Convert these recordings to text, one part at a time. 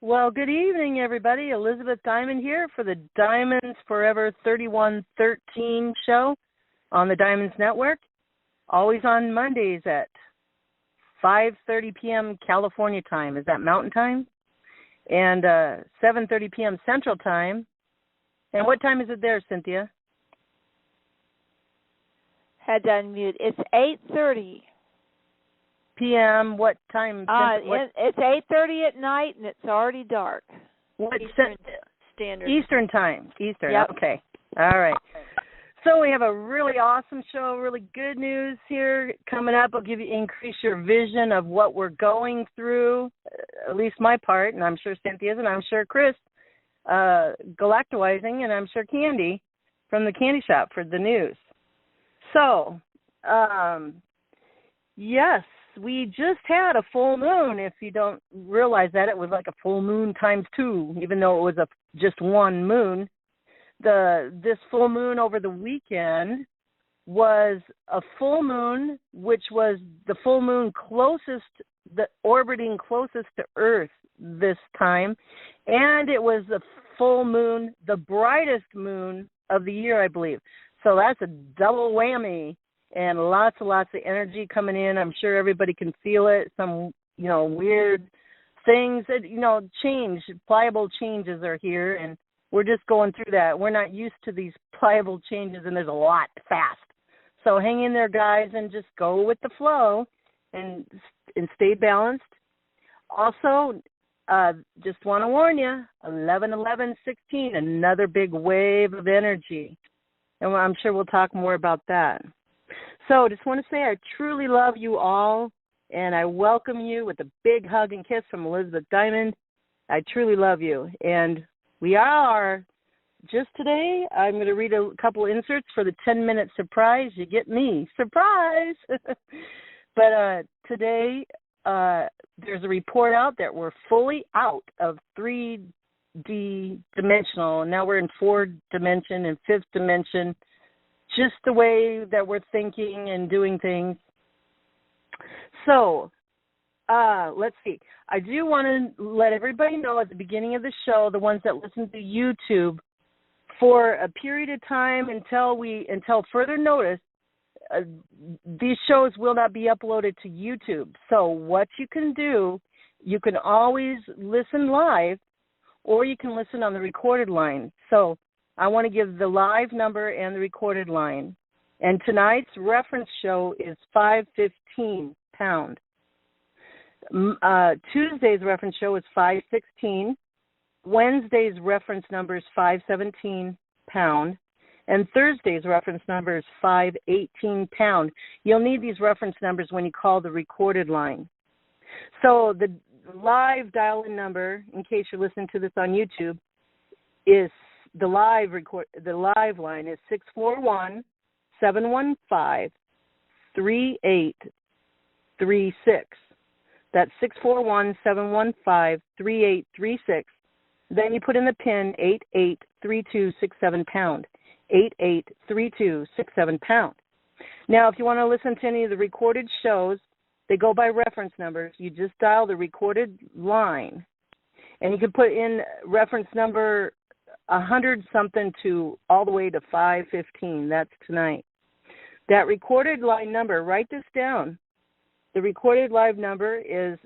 Well, good evening, everybody. Elizabeth Diamond here for the Diamonds Forever 3113 show on the Diamonds Network, always on Mondays at 5:30 p.m. California time. Is that Mountain Time? And 7:30 p.m. Central Time. And what time is it there, Cynthia? Had to unmute. It's 8:30 p.m. What time? It's 8:30 at night, and it's already dark. What Eastern Standard. Eastern time. Eastern. Yep. Okay. All right. So we have a really awesome show, really good news here coming up. I'll increase your vision of what we're going through, at least my part, and I'm sure Cynthia's, and I'm sure Chris, galactizing, and I'm sure Candy from the Candy Shop for the news. So, yes, we just had a full moon. If you don't realize that, it was like a full moon times 2, even though it was just one moon. This full moon over the weekend was a full moon, which was the full moon orbiting closest to Earth this time, and it was the full moon, the brightest moon of the year, I believe. So that's a double whammy, and lots and lots of energy coming in. I'm sure everybody can feel it. Some, weird things that, change, pliable changes are here, and we're just going through that. We're not used to these pliable changes, and there's a lot fast. So hang in there, guys, and just go with the flow and stay balanced. Also, just want to warn you, 11/11/16, another big wave of energy. And I'm sure we'll talk more about that. So just want to say I truly love you all, and I welcome you with a big hug and kiss from Elizabeth Diamond. I truly love you. And we are, just today, I'm going to read a couple inserts for the 10-minute surprise. You get me. Surprise! But today, there's a report out that we're fully out of 3D dimensional, and now we're in 4th dimension and 5th dimension, just the way that we're thinking and doing things. So, let's see. I do want to let everybody know at the beginning of the show, the ones that listen to YouTube, for a period of time until further notice, these shows will not be uploaded to YouTube. So what you can do, you can always listen live, or you can listen on the recorded line. So I want to give the live number and the recorded line. And tonight's reference show is 515 pound. Tuesday's reference show is 516. Wednesday's reference number is 517 pound. And Thursday's reference number is 518 pound. You'll need these reference numbers when you call the recorded line. So the live dial-in number, in case you're listening to this on YouTube, is the live line is 641-715-3836. That's 641-715-3836. Then you put in the PIN 883267 pound. 883267 pound. Now, if you want to listen to any of the recorded shows, they go by reference numbers. You just dial the recorded line, and you can put in reference number 100-something to all the way to 515. That's tonight. That recorded line number, write this down. The recorded live number is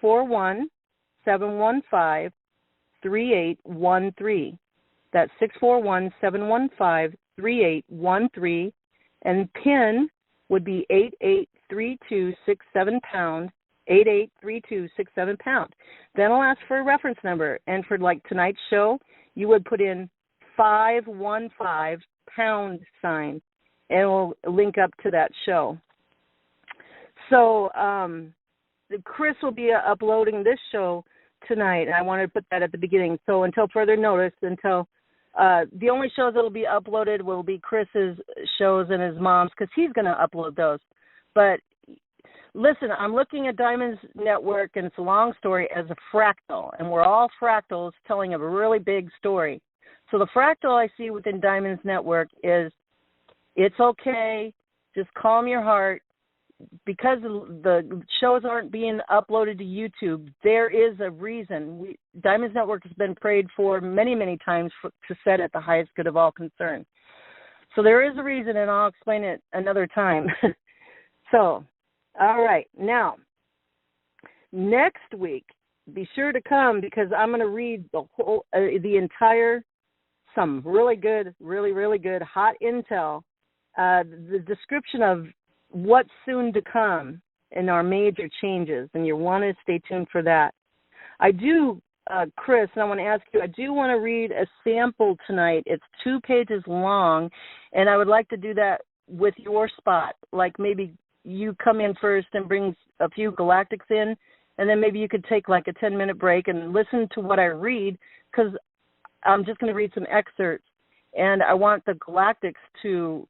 641-715-3813. That's 641-715-3813, and PIN would be 883267 pound, 883267 pound. Then I'll ask for a reference number, and for like tonight's show, you would put in 515 pound sign, and it will link up to that show. So Chris will be uploading this show tonight, and I wanted to put that at the beginning. So until further notice, the only shows that will be uploaded will be Chris's shows and his mom's, because he's going to upload those. But listen, I'm looking at Diamonds Network, and it's a long story, as a fractal, and we're all fractals telling a really big story. So the fractal I see within Diamonds Network is, it's okay, just calm your heart. because the shows aren't being uploaded to YouTube, there is a reason. Diamonds Network has been prayed for many, many times to set at the highest good of all concerned. So there is a reason, and I'll explain it another time. So, all right. Now, next week, be sure to come because I'm going to read the entire, some really good, really good hot intel, the description of what's soon to come in our major changes, and you want to stay tuned for that. I do, Chris, and I want to ask you, I do want to read a sample tonight. It's 2 pages long, and I would like to do that with your spot, like maybe you come in first and bring a few galactics in, and then maybe you could take like a 10-minute break and listen to what I read, because I'm just going to read some excerpts, and I want the galactics to,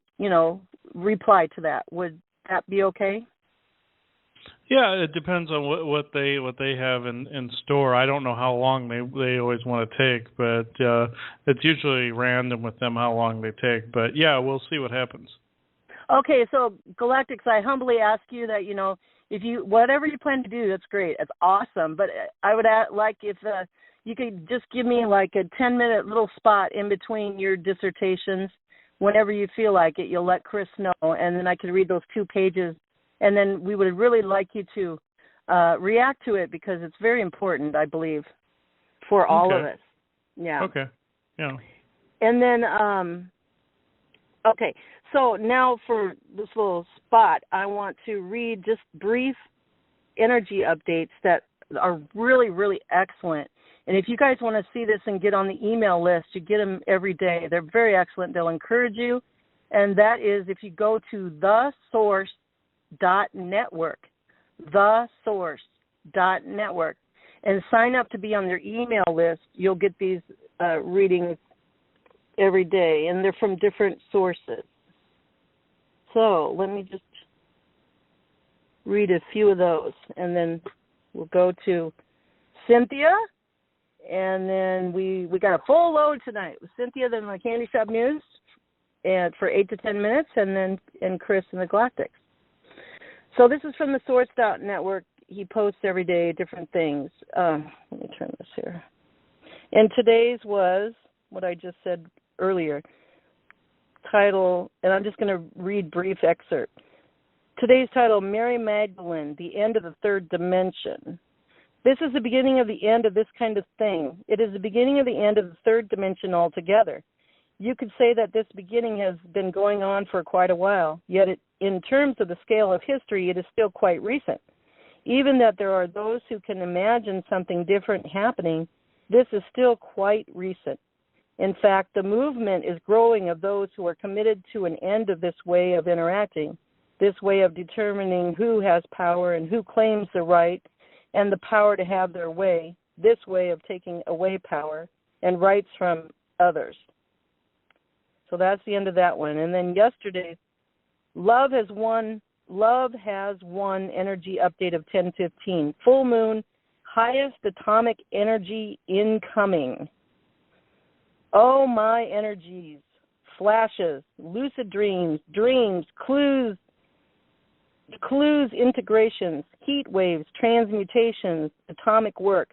reply to that. Would that be okay? Yeah, it depends on what they have in store. I don't know how long they always want to take, but it's usually random with them how long they take. But yeah, we'll see what happens. Okay, so Galactics, I humbly ask you that, if you, whatever you plan to do, that's great. It's awesome. But I would like if you could just give me like a 10-minute little spot in between your dissertations. Whenever you feel like it, you'll let Chris know, and then I can read those 2 pages. And then we would really like you to react to it because it's very important, I believe, for all of us. Yeah. Okay. Yeah. And then, okay, so now for this little spot, I want to read just brief energy updates that are really, really excellent. And if you guys want to see this and get on the email list, you get them every day. They're very excellent. They'll encourage you. And that is if you go to thesource.network, thesource.network, and sign up to be on their email list, you'll get these readings every day, and they're from different sources. So let me just read a few of those, and then we'll go to Cynthia, and then we got a full load tonight with Cynthia, then my Candy Shop News, and for 8 to 10 minutes, and Chris and the Galactics. So this is from the Source.network. He posts every day different things. Let me turn this here. And today's was what I just said earlier. Title, and I'm just going to read brief excerpt. Today's title, Mary Magdalene, The End of the Third Dimension. This is the beginning of the end of this kind of thing. It is the beginning of the end of the third dimension altogether. You could say that this beginning has been going on for quite a while, yet in terms of the scale of history, it is still quite recent. Even that there are those who can imagine something different happening, this is still quite recent. In fact, the movement is growing of those who are committed to an end of this way of interacting, this way of determining who has power and who claims the right and the power to have their way, this way of taking away power and rights from others. So that's the end of that one. And then yesterday, Love has won energy update of 10:15. Full moon, highest atomic energy incoming. Oh, my energies, flashes, lucid dreams, clues, integrations, heat waves, transmutations, atomic work.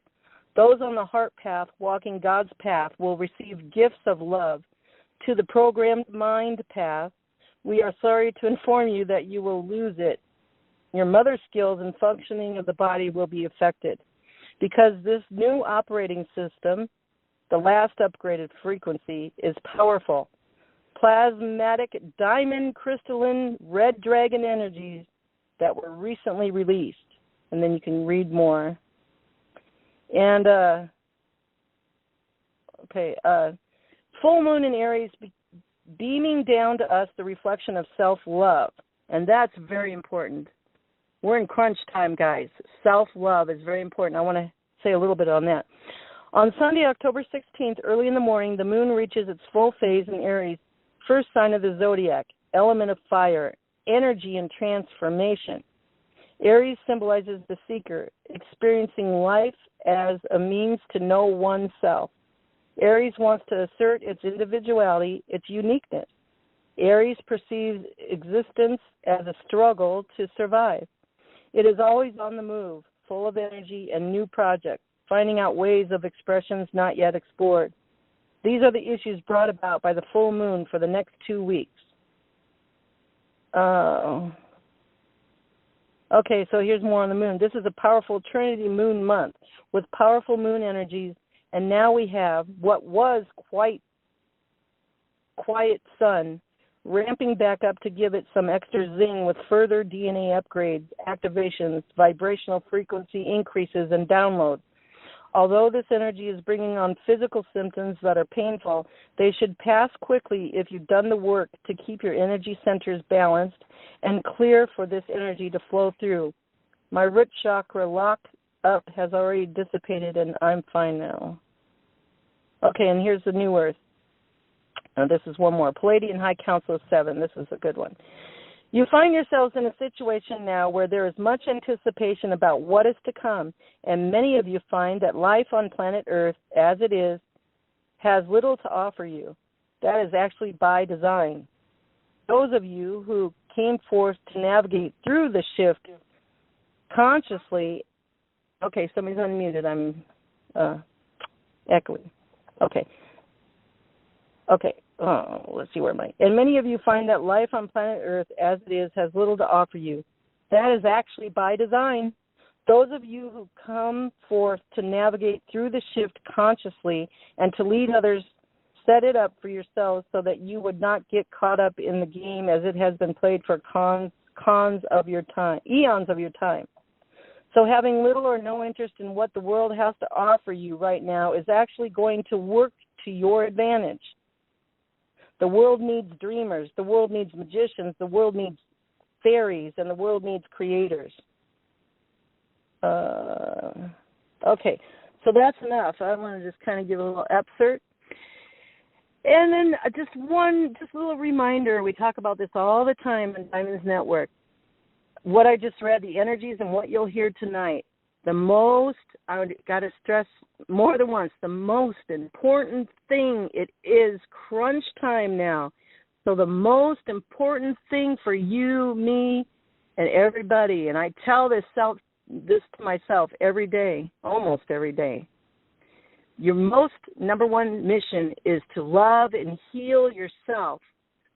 Those on the heart path, walking God's path, will receive gifts of love. To the programmed mind path, we are sorry to inform you that you will lose it. Your mother skills and functioning of the body will be affected. Because this new operating system, the last upgraded frequency, is powerful. Plasmatic diamond crystalline red dragon energies that were recently released. And then you can read more. And, full moon in Aries beaming down to us the reflection of self-love. And that's very important. We're in crunch time, guys. Self-love is very important. I want to say a little bit on that. On Sunday, October 16th, early in the morning, the moon reaches its full phase in Aries, first sign of the zodiac, element of fire, energy and transformation. Aries symbolizes the seeker, experiencing life as a means to know oneself. Aries wants to assert its individuality, its uniqueness. Aries perceives existence as a struggle to survive. It is always on the move, full of energy and new projects, finding out ways of expressions not yet explored. These are the issues brought about by the full moon for the next 2 weeks. Okay, so here's more on the moon. This is a powerful Trinity moon month with powerful moon energies, and now we have what was quite quiet sun ramping back up to give it some extra zing with further DNA upgrades, activations, vibrational frequency increases, and downloads. Although this energy is bringing on physical symptoms that are painful, they should pass quickly if you've done the work to keep your energy centers balanced and clear for this energy to flow through. My root chakra lock up has already dissipated, and I'm fine now. Okay, and here's the new earth. Now, this is one more. Palladian High Council 7. This is a good one. You find yourselves in a situation now where there is much anticipation about what is to come, and many of you find that life on planet Earth, as it is, has little to offer you. That is actually by design. Those of you who came forth to navigate through the shift consciously, okay, somebody's unmuted. I'm echoing. Okay. Let's see, where am I? And many of you find that life on planet Earth, as it is, has little to offer you. That is actually by design. Those of you who come forth to navigate through the shift consciously and to lead others, set it up for yourselves so that you would not get caught up in the game as it has been played for eons of your time. So having little or no interest in what the world has to offer you right now is actually going to work to your advantage. The world needs dreamers, the world needs magicians, the world needs fairies, and the world needs creators. Okay, so that's enough. I want to just kind of give a little excerpt. And then just a little reminder, we talk about this all the time on Diamonds Network. What I just read, the energies and what you'll hear tonight. I got to stress more than once, the most important thing, it is crunch time now. So the most important thing for you, me, and everybody, and I tell this to myself every day, almost every day, your number one mission is to love and heal yourself.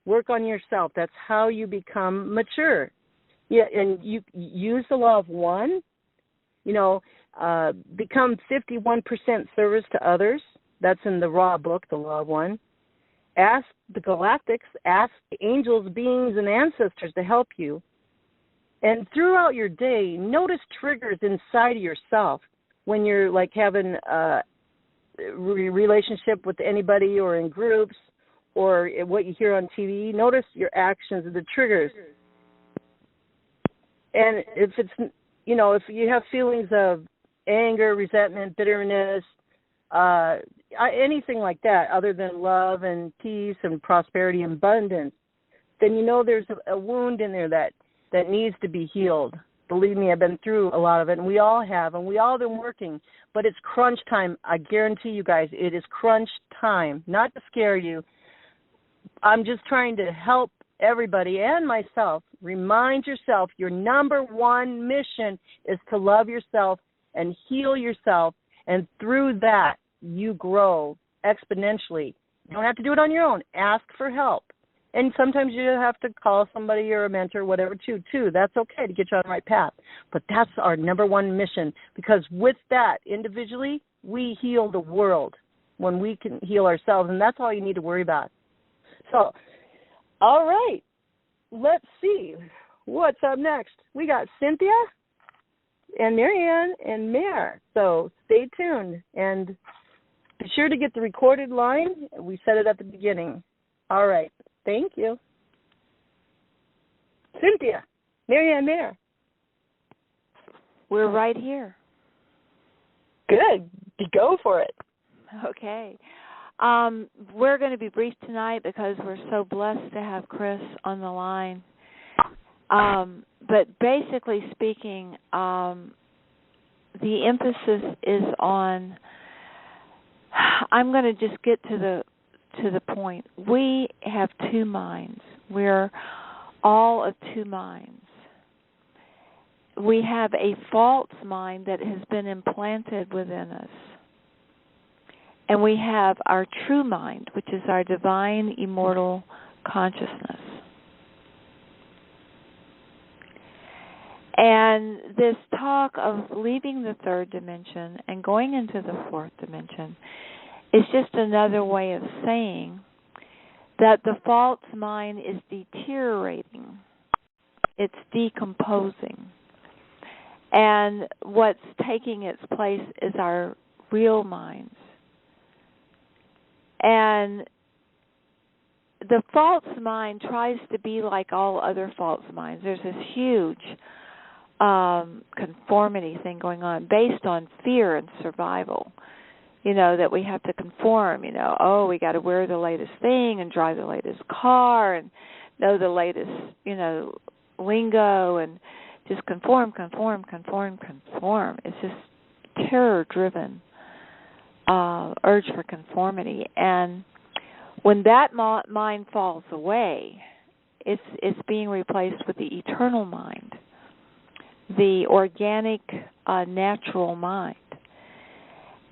Work on yourself. That's how you become mature. Yeah, and you use the law of one. Become 51% service to others. That's in the Raw book, the Law of One. Ask the galactics, ask the angels, beings, and ancestors to help you. And throughout your day, notice triggers inside of yourself when you're like having a relationship with anybody or in groups or what you hear on TV. Notice your actions, the triggers. And if it's if you have feelings of anger, resentment, bitterness, anything like that other than love and peace and prosperity and abundance, then there's a wound in there that needs to be healed. Believe me, I've been through a lot of it, and we all have, and we all been working. But it's crunch time. I guarantee you guys, it is crunch time. Not to scare you. I'm just trying to help everybody and myself, remind yourself your number one mission is to love yourself and heal yourself, and through that, you grow exponentially. You don't have to do it on your own. Ask for help. And sometimes you have to call somebody or a mentor, whatever, too. That's okay to get you on the right path. But that's our number one mission, because with that, individually, we heal the world when we can heal ourselves, and that's all you need to worry about. So, all right, let's see what's up next. We got Cynthia and Marianne and Mare, so stay tuned. And be sure to get the recorded line. We said it at the beginning. All right, thank you. Cynthia, Marianne, Mare. We're right here. Good. Go for it. Okay. We're going to be brief tonight because we're so blessed to have Chris on the line. But basically speaking, the emphasis is on, I'm going to just get to the point. We have two minds. We're all of two minds. We have a false mind that has been implanted within us. And we have our true mind, which is our divine, immortal consciousness. And this talk of leaving the third dimension and going into the fourth dimension is just another way of saying that the false mind is deteriorating. It's decomposing. And what's taking its place is our real minds. And the false mind tries to be like all other false minds. There's this huge conformity thing going on based on fear and survival. That we have to conform, we got to wear the latest thing and drive the latest car and know the latest, lingo and just conform. It's just terror-driven urge for conformity. And when that mind falls away, it's being replaced with the eternal mind, the organic, natural mind.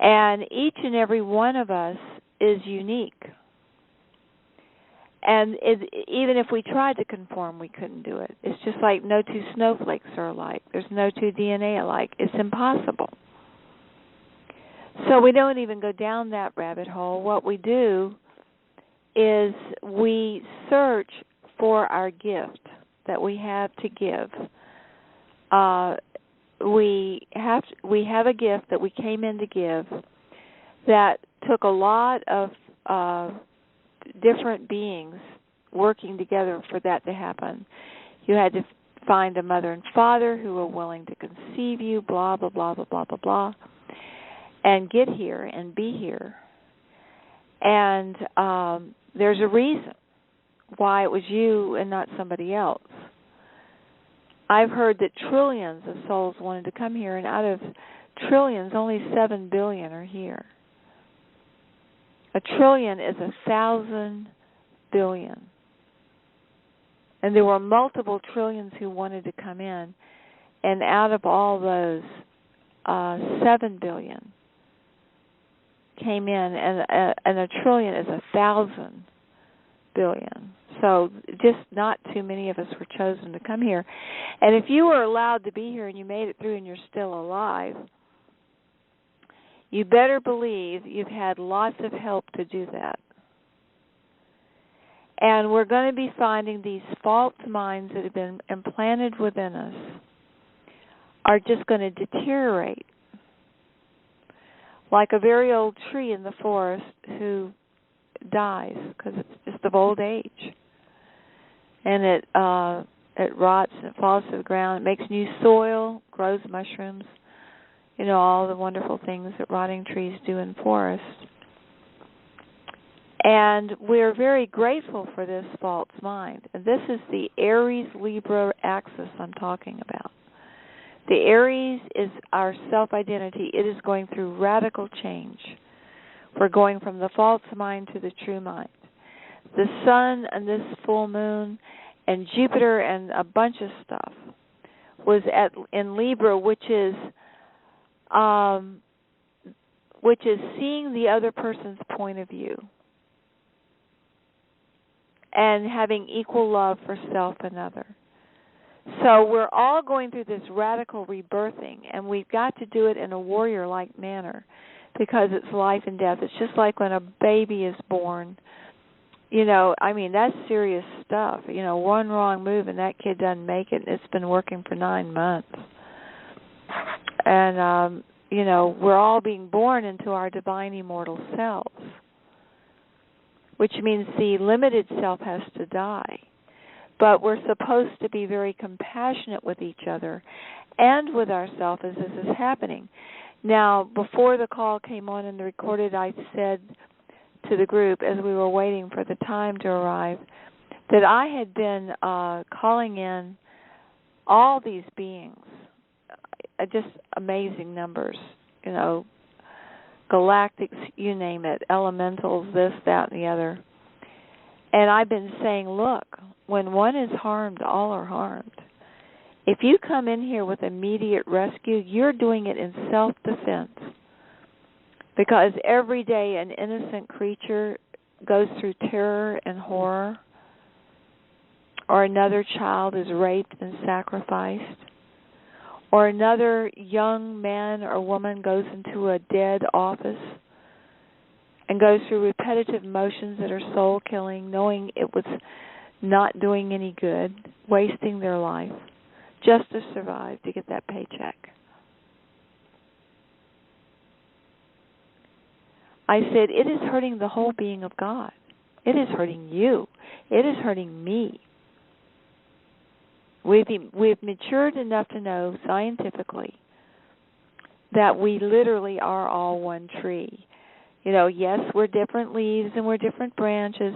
And each and every one of us is unique. And even if we tried to conform, we couldn't do it. It's just like no two snowflakes are alike. There's no two DNA alike. It's impossible. So we don't even go down that rabbit hole. What we do is we search for our gift that we have to give. We have a gift that we came in to give that took a lot of different beings working together for that to happen. You had to find a mother and father who were willing to conceive you, blah, blah, blah, blah, blah, blah, blah, and get here and be here. And there's a reason why it was you and not somebody else. I've heard that trillions of souls wanted to come here, and out of trillions, only 7 billion are here. A trillion is 1,000 billion. And there were multiple trillions who wanted to come in, and out of all those, 7 billion came in, and a trillion is 1,000 billion. So just not too many of us were chosen to come here. And if you were allowed to be here and you made it through and you're still alive, you better believe you've had lots of help to do that. And we're going to be finding these false minds that have been implanted within us are just going to deteriorate. Like a very old tree in the forest who dies because it's just of old age. And it rots and it falls to the ground. It makes new soil, grows mushrooms, all the wonderful things that rotting trees do in forests. And we're very grateful for this false mind. And this is the Aries-Libra axis I'm talking about. The Aries is our self-identity. It is going through radical change. We're going from the false mind to the true mind. The sun and this full moon and Jupiter and a bunch of stuff was in Libra, which is seeing the other person's point of view and having equal love for self and other. So we're all going through this radical rebirthing, and we've got to do it in a warrior-like manner because it's life and death. It's just like when a baby is born. That's serious stuff. One wrong move and that kid doesn't make it. It's been working for 9 months. And, we're all being born into our divine immortal selves, which means the limited self has to die. But we're supposed to be very compassionate with each other and with ourselves as this is happening. Now, before the call came on and recorded, I said to the group as we were waiting for the time to arrive that I had been calling in all these beings, just amazing numbers, galactics, you name it, elementals, this, that, and the other. And I've been saying, look, when one is harmed, all are harmed. If you come in here with immediate rescue, you're doing it in self-defense. Because every day an innocent creature goes through terror and horror, or another child is raped and sacrificed, or another young man or woman goes into a dead office and goes through repetitive motions that are soul-killing, knowing it was not doing any good, wasting their life just to survive, to get that paycheck. I said, it is hurting the whole being of God. It is hurting you. It is hurting me. We've matured enough to know scientifically that we literally are all one tree. You know, yes, we're different leaves and we're different branches,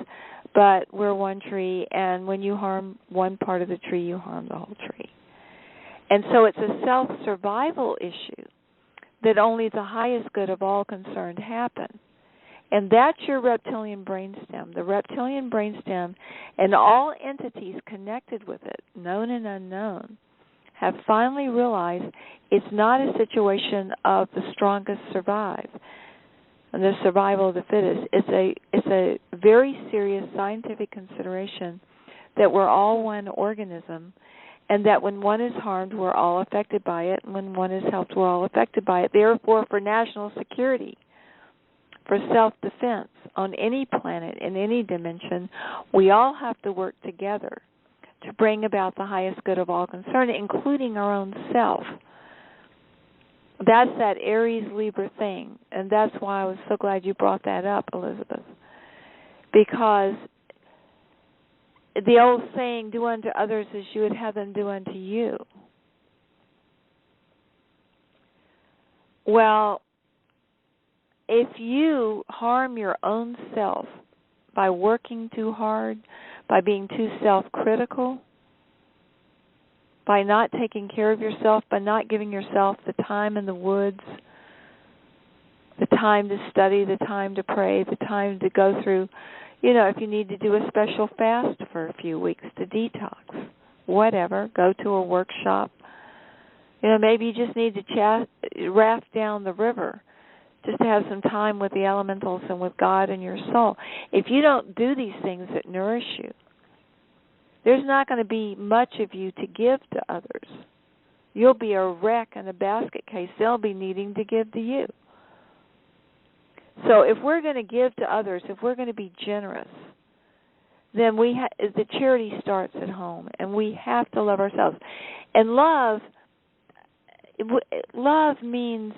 but we're one tree, and when you harm one part of the tree, you harm the whole tree. And so it's a self-survival issue that only the highest good of all concerned happen. And that's your reptilian brainstem. The reptilian brainstem and all entities connected with it, known and unknown, have finally realized it's not a situation of the strongest survive and the survival of the fittest. It's a very serious scientific consideration that we're all one organism, and that when one is harmed, we're all affected by it, and when one is helped, we're all affected by it. Therefore, for national security, for self-defense on any planet, in any dimension, we all have to work together to bring about the highest good of all concerned, including our own self. That's that Aries-Libra thing, and that's why I was so glad you brought that up, Elizabeth, because the old saying, do unto others as you would have them do unto you. Well, if you harm your own self by working too hard, by being too self-critical, by not taking care of yourself, by not giving yourself the time in the woods, the time to study, the time to pray, the time to go through, you know, if you need to do a special fast for a few weeks to detox, whatever, go to a workshop. You know, maybe you just need to raft down the river just to have some time with the elementals and with God and your soul. If you don't do these things that nourish you, there's not going to be much of you to give to others. You'll be a wreck in a basket case. They'll be needing to give to you. So if we're going to give to others, if we're going to be generous, then the charity starts at home, and we have to love ourselves. And love means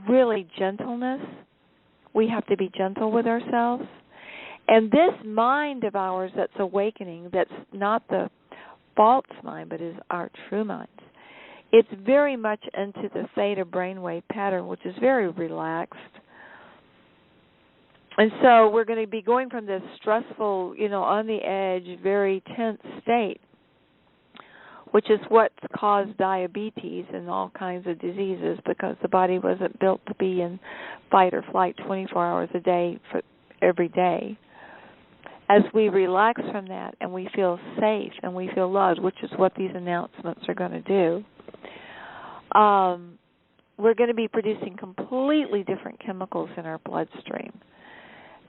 really gentleness. We have to be gentle with ourselves. And this mind of ours that's awakening, that's not the false mind, but is our true mind, it's very much into the theta brainwave pattern, which is very relaxed. And so we're going to be going from this stressful, you know, on the edge, very tense state, which is what's caused diabetes and all kinds of diseases, because the body wasn't built to be in fight or flight 24 hours a day for every day. As we relax from that and we feel safe and we feel loved, which is what these announcements are going to do, we're going to be producing completely different chemicals in our bloodstream.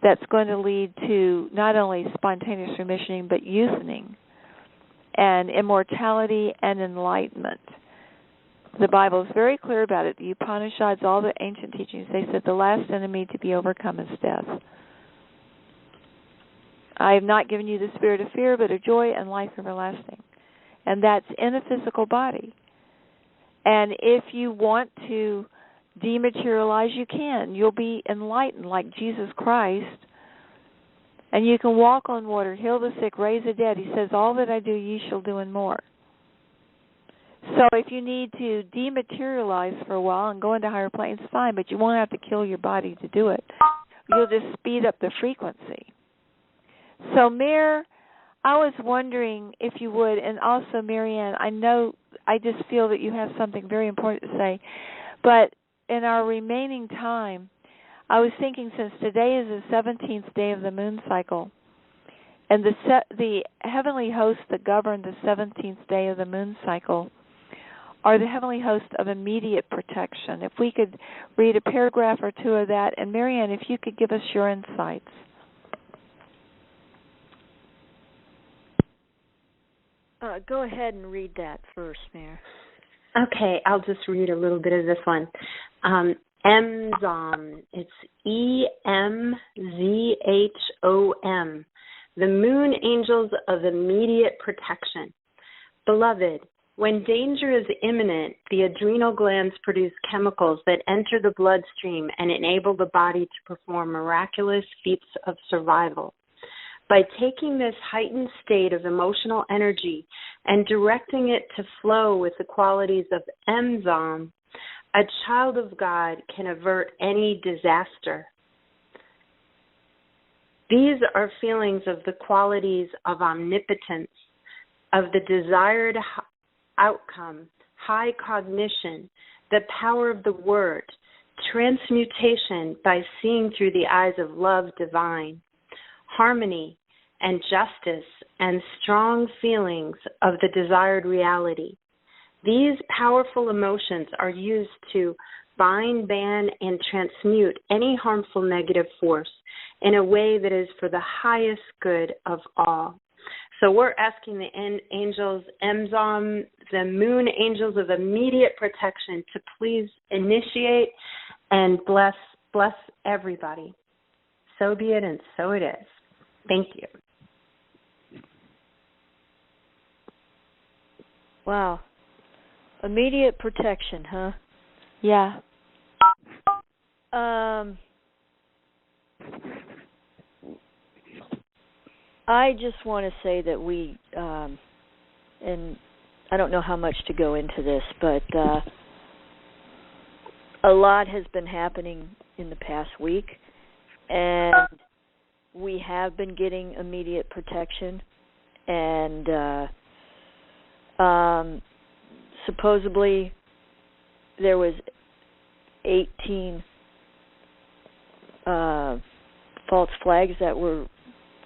That's going to lead to not only spontaneous remissioning, but youthening and immortality and enlightenment. The Bible is very clear about it. The Upanishads, all the ancient teachings, they said the last enemy to be overcome is death. I have not given you the spirit of fear, but of joy and life everlasting. And that's in a physical body. And if you want to dematerialize, you can. You'll be enlightened like Jesus Christ. And you can walk on water, heal the sick, raise the dead. He says, all that I do, ye shall do and more. So if you need to dematerialize for a while and go into higher planes, fine, but you won't have to kill your body to do it. You'll just speed up the frequency. So, Mare, I was wondering if you would, and also, Marianne, I just feel that you have something very important to say, but in our remaining time, I was thinking, since today is the 17th day of the moon cycle, And the heavenly hosts that govern the 17th day of the moon cycle are the heavenly hosts of immediate protection. If we could read a paragraph or two of that, and Marianne, if you could give us your insights. Go ahead and read that first, Mare. Okay, I'll just read a little bit of this one. EMZOM, it's EMZHOM, the moon angels of immediate protection. Beloved, when danger is imminent, the adrenal glands produce chemicals that enter the bloodstream and enable the body to perform miraculous feats of survival. By taking this heightened state of emotional energy and directing it to flow with the qualities of EMZOM, a child of God can avert any disaster. These are feelings of the qualities of omnipotence, of the desired outcome, high cognition, the power of the word, transmutation by seeing through the eyes of love divine, harmony and justice, and strong feelings of the desired reality. These powerful emotions are used to bind, ban, and transmute any harmful negative force in a way that is for the highest good of all. So we're asking the angels, EMZOM, the moon angels of immediate protection, to please initiate and bless everybody. So be it, and so it is. Thank you. Wow. Immediate protection, huh? Yeah. I just want to say that we, and I don't know how much to go into this, but a lot has been happening in the past week, and we have been getting immediate protection, and supposedly there was 18 false flags that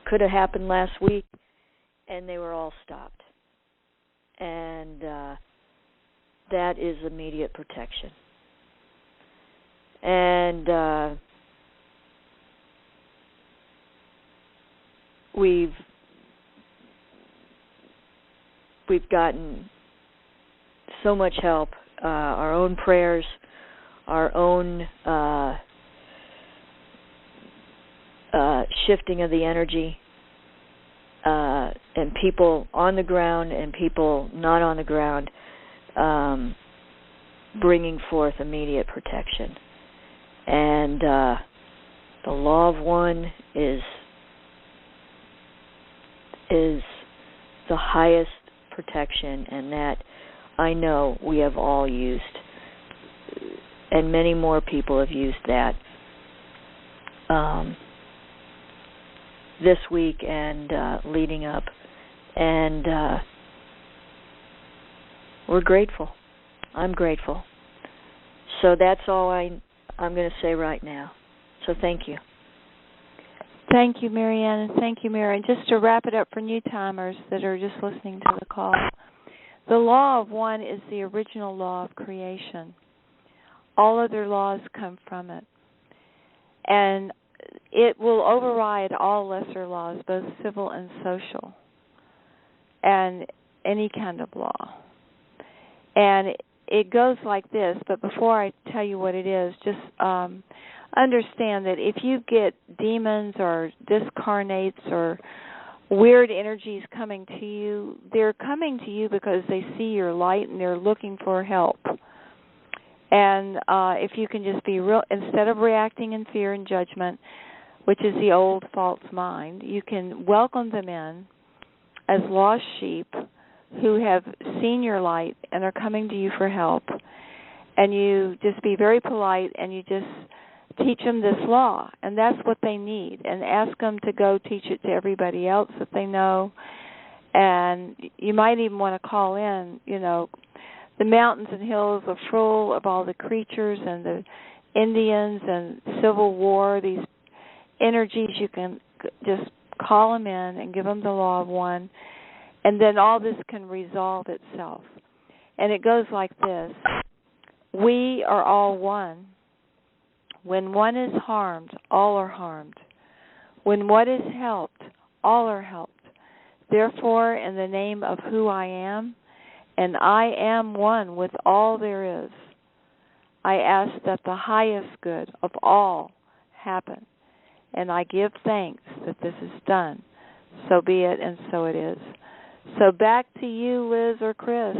could have happened last week, and they were all stopped. And that is immediate protection. And we've gotten so much help, our own prayers, our own shifting of the energy, and people on the ground and people not on the ground, bringing forth immediate protection. And the law of one is the highest protection, and that I know we have all used, and many more people have used that this week and leading up, and we're grateful. I'm grateful. So that's all I'm going to say right now. So thank you. Thank you, Marianne, and thank you, Mary. And just to wrap it up for new timers that are just listening to the call, the law of one is the original law of creation. All other laws come from it. And it will override all lesser laws, both civil and social, and any kind of law. And it goes like this, but before I tell you what it is, just understand that if you get demons or discarnates or weird energies coming to you, they're coming to you because they see your light and they're looking for help. And if you can just be real, instead of reacting in fear and judgment, which is the old false mind, you can welcome them in as lost sheep who have seen your light and are coming to you for help. And you just be very polite and you just teach them this law, and that's what they need, and ask them to go teach it to everybody else that they know. And you might even want to call in, the mountains and hills are full of all the creatures and the Indians and Civil War, these energies. You can just call them in and give them the law of one, and then all this can resolve itself. And it goes like this. We are all one. When one is harmed, all are harmed. When one is helped, all are helped. Therefore, in the name of who I am, and I am one with all there is, I ask that the highest good of all happen, and I give thanks that this is done. So be it, and so it is. So back to you, Liz or Chris.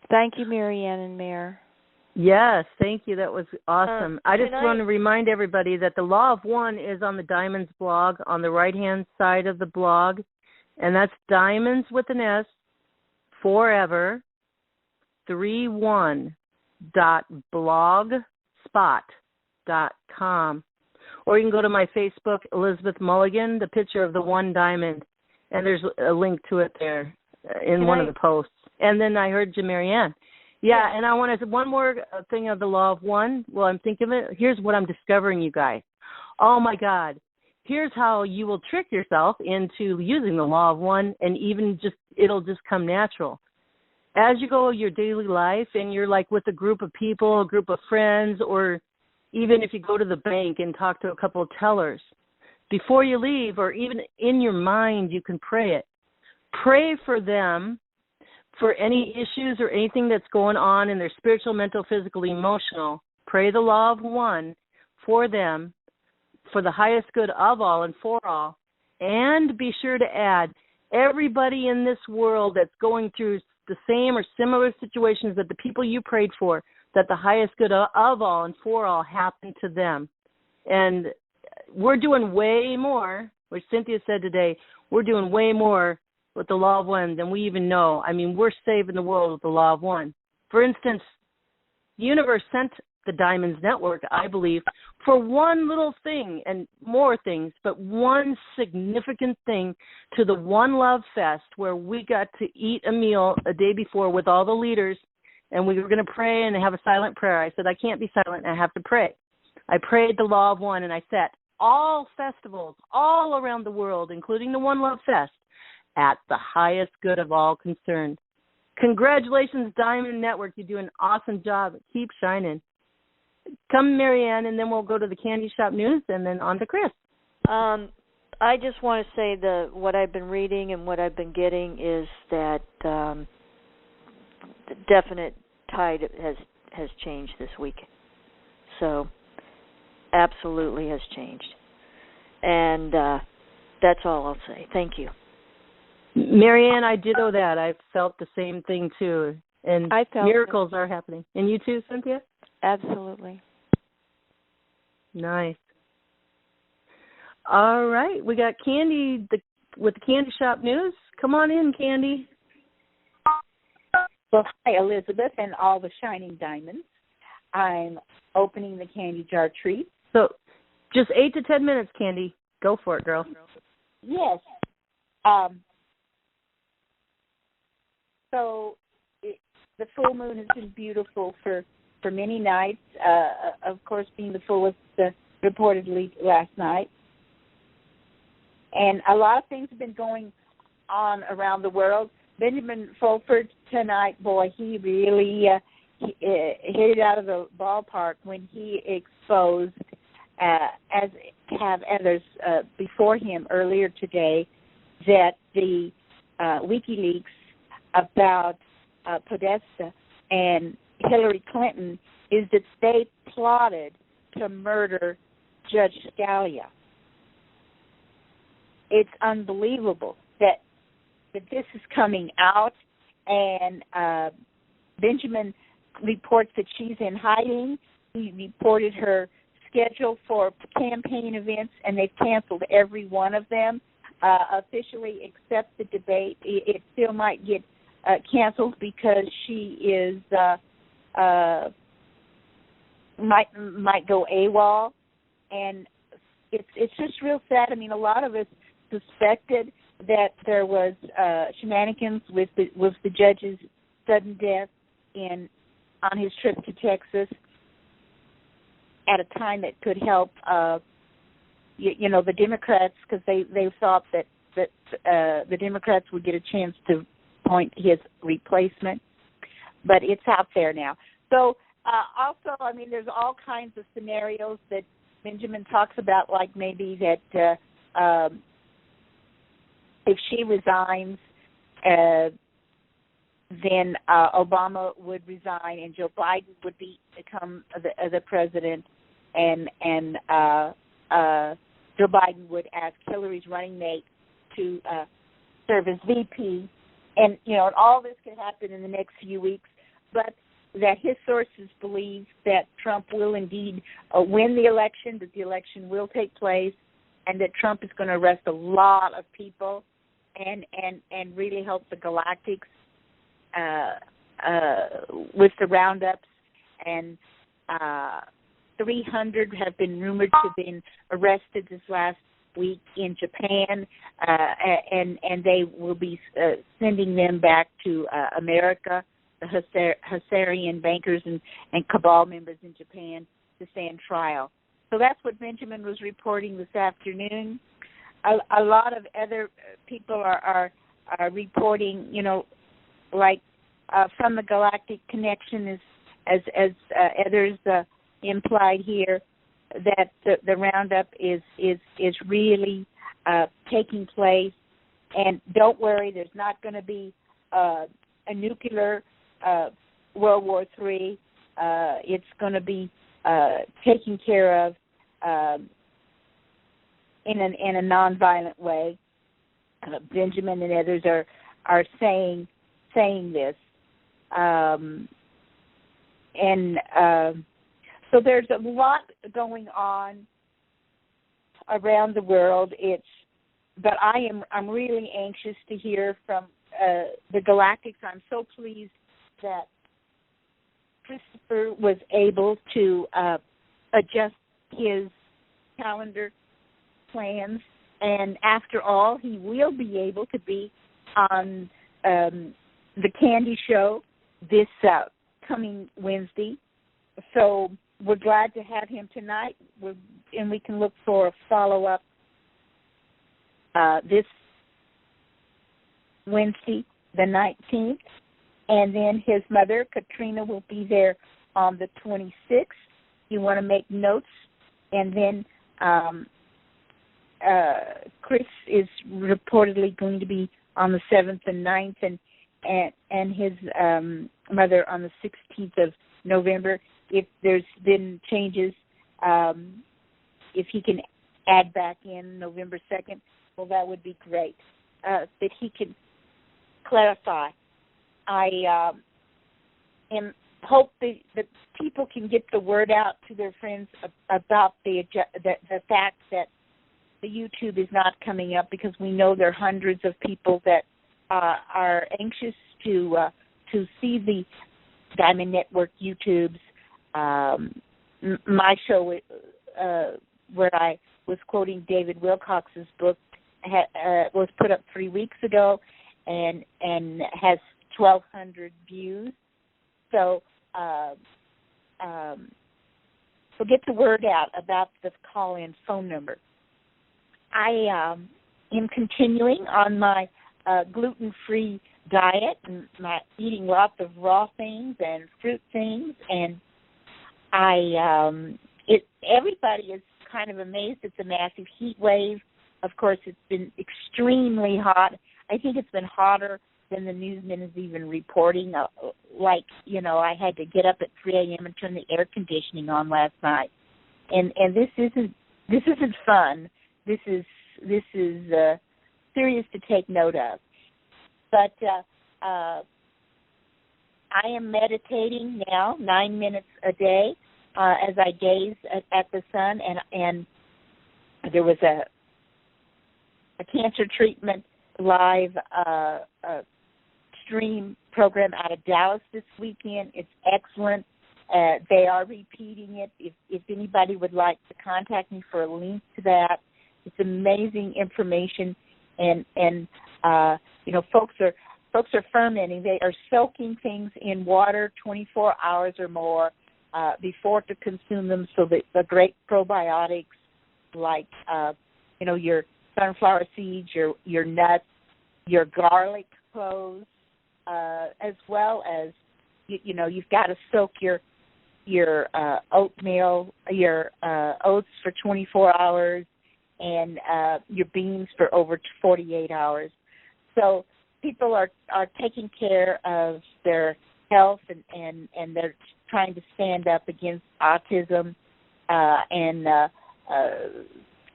Thank you, Marianne and Mayor. Yes, thank you. That was awesome. I just want to remind everybody that the Law of One is on the Diamonds blog on the right-hand side of the blog, and that's Diamonds with an S, forever, 31.blogspot.com. Or you can go to my Facebook, Elizabeth Mulligan, the picture of the one diamond, and there's a link to it there in one of the posts. And then I heard you, Marianne. Yeah, and I want to say one more thing of the Law of One. Well, I'm thinking of it. Here's what I'm discovering, you guys. Oh, my God. Here's how you will trick yourself into using the Law of One, and even it'll just come natural. As you go your daily life and you're like with a group of people, a group of friends, or even if you go to the bank and talk to a couple of tellers, before you leave or even in your mind, you can pray it. Pray for them for any issues or anything that's going on in their spiritual, mental, physical, emotional. Pray the Law of One for them, for the highest good of all and for all. And be sure to add everybody in this world that's going through the same or similar situations that the people you prayed for, that the highest good of all and for all happened to them. And we're doing way more, which Cynthia said today, we're doing way more with the Law of One than we even know. I mean, we're saving the world with the Law of One. For instance, the universe sent the Diamonds Network, I believe, for one little thing and more things, but one significant thing to the One Love Fest, where we got to eat a meal a day before with all the leaders, and we were going to pray and have a silent prayer. I said, I can't be silent, I have to pray. I prayed the Law of One, and I set all festivals all around the world, including the One Love Fest, at the highest good of all concerned. Congratulations, Diamond Network. You do an awesome job. Keep shining. Come, Marianne, and then we'll go to the Candy Shop News and then on to Chris. I just want to say what I've been reading and what I've been getting is that the definite tide has changed this week. So, absolutely has changed. And that's all I'll say. Thank you. Marianne, I ditto that. I felt the same thing, too. And miracles are happening. And you too, Cynthia? Absolutely. Nice. All right. We got Candy with the Candy Shop News. Come on in, Candy. Well, hi, Elizabeth and all the shining diamonds. I'm opening the candy jar treat. So just 8 to 10 minutes, Candy. Go for it, girl. Yes. So the full moon has been beautiful for many nights, of course being the fullest reportedly last night. And a lot of things have been going on around the world. Benjamin Fulford tonight, boy, he really hit it out of the ballpark when he exposed, as have others before him earlier today, that the WikiLeaks about Podesta and Hillary Clinton is that they plotted to murder Judge Scalia. It's unbelievable that this is coming out, and Benjamin reports that she's in hiding. He reported her schedule for campaign events, and they've canceled every one of them officially except the debate. It still might get canceled because she is might go AWOL, and it's just real sad. I mean, a lot of us suspected that there was shenanigans with the judge's sudden death on his trip to Texas at a time that could help the Democrats, because they thought that the Democrats would get a chance to appoint his replacement, but it's out there now. So also, I mean, there's all kinds of scenarios that Benjamin talks about, like maybe that if she resigns, then Obama would resign and Joe Biden would become the president, and Joe Biden would ask Hillary's running mate to serve as VP, and all this could happen in the next few weeks, but that his sources believe that Trump will indeed win the election, that the election will take place, and that Trump is going to arrest a lot of people and really help the Galactics with the roundups, and 300 have been rumored to have been arrested this last week in Japan, and they will be sending them back to America, the Husarian bankers and cabal members in Japan, to stand trial. So that's what Benjamin was reporting this afternoon. A lot of other people are reporting, like from the Galactic Connection, as others implied here, that the roundup is really taking place. And don't worry, there's not going to be a nuclear World War III. It's going to be taken care of in a nonviolent way. Benjamin and others are saying this, so there's a lot going on around the world. But I'm really anxious to hear from the Galactics. I'm so pleased that Christopher was able to adjust his calendar plans, and after all, he will be able to be on the Candy Show this coming Wednesday. So we're glad to have him tonight, and we can look for a follow-up this Wednesday, the 19th. And then his mother, Katrina, will be there on the 26th. You want to make notes. And then Chris is reportedly going to be on the 7th and 9th, and his mother on the 16th of November. If there's been changes, if he can add back in November 2nd, well, that would be great. That he can clarify. I hope that people can get the word out to their friends about the fact that the YouTube is not coming up, because we know there are hundreds of people that are anxious to see the Diamond Network YouTubes. My show, where I was quoting David Wilcox's book, was put up 3 weeks ago and has 1,200 views. So get the word out about the call-in phone number. I am continuing on my gluten-free diet and my eating lots of raw things and fruit things, and everybody is kind of amazed at the massive heat wave. Of course, it's been extremely hot. I think it's been hotter than the newsman is even reporting. I had to get up at 3 a.m. and turn the air conditioning on last night, and this isn't fun. This is serious to take note of. But I am meditating now 9 minutes a day as I gaze at the sun, and there was a cancer treatment live stream program out of Dallas this weekend. It's excellent. They are repeating it. If anybody would like to contact me for a link to that, it's amazing information, and folks are fermenting. They are soaking things in water 24 hours or more before to consume them, so that the great probiotics like your sunflower seeds, your nuts, your garlic cloves, as well as you've got to soak your oatmeal, your oats for 24 hours, and your beans for over 48 hours. So people are taking care of their health, and they're trying to stand up against autism, and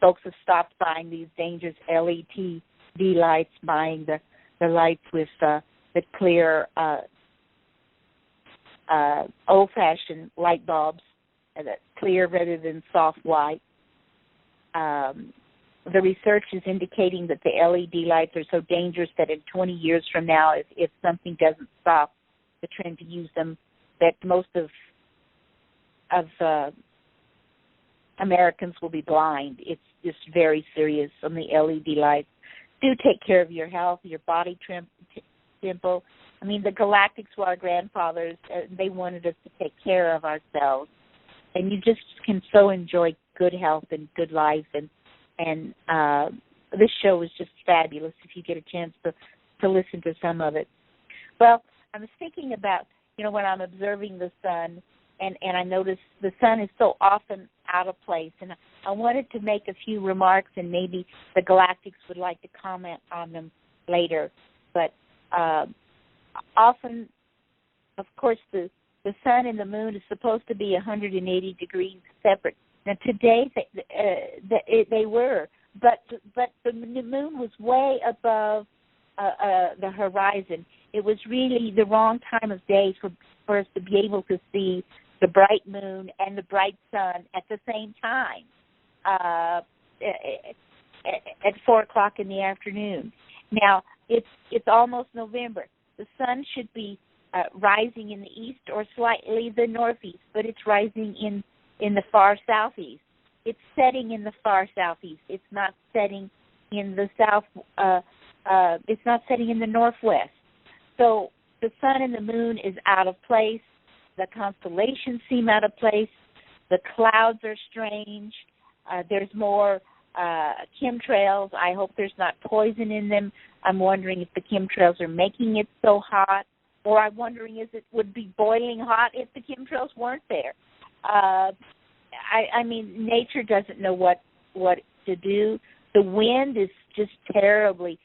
folks have stopped buying these dangerous LED lights, buying the lights with the clear old-fashioned light bulbs, that clear rather than soft white. The research is indicating that the LED lights are so dangerous that in 20 years from now, if something doesn't stop the trend to use them, that most of Americans will be blind. It's just very serious on the LED lights. Do take care of your health, your body temple. I mean, the Galactics were our grandfathers. They wanted us to take care of ourselves. And you just can so enjoy good health and good life. And this show is just fabulous if you get a chance to listen to some of it. Well, I was thinking about, when I'm observing the sun, and I notice the sun is so often out of place. And I wanted to make a few remarks, and maybe the Galactics would like to comment on them later. But often, of course, the sun and the moon is supposed to be 180 degrees separate. Now, today they were, but the moon was way above the horizon. It was really the wrong time of day for us to be able to see the bright moon and the bright sun at the same time at 4 o'clock in the afternoon. Now, it's almost November. The sun should be rising in the east or slightly the northeast, but it's rising in the far southeast. It's setting in the far southeast. It's not setting in the south. It's not setting in the northwest. So the sun and the moon is out of place. The constellations seem out of place. The clouds are strange. There's more chemtrails. I hope there's not poison in them. I'm wondering if the chemtrails are making it so hot, or I'm wondering if it would be boiling hot if the chemtrails weren't there. I mean, nature doesn't know what to do. The wind is just terribly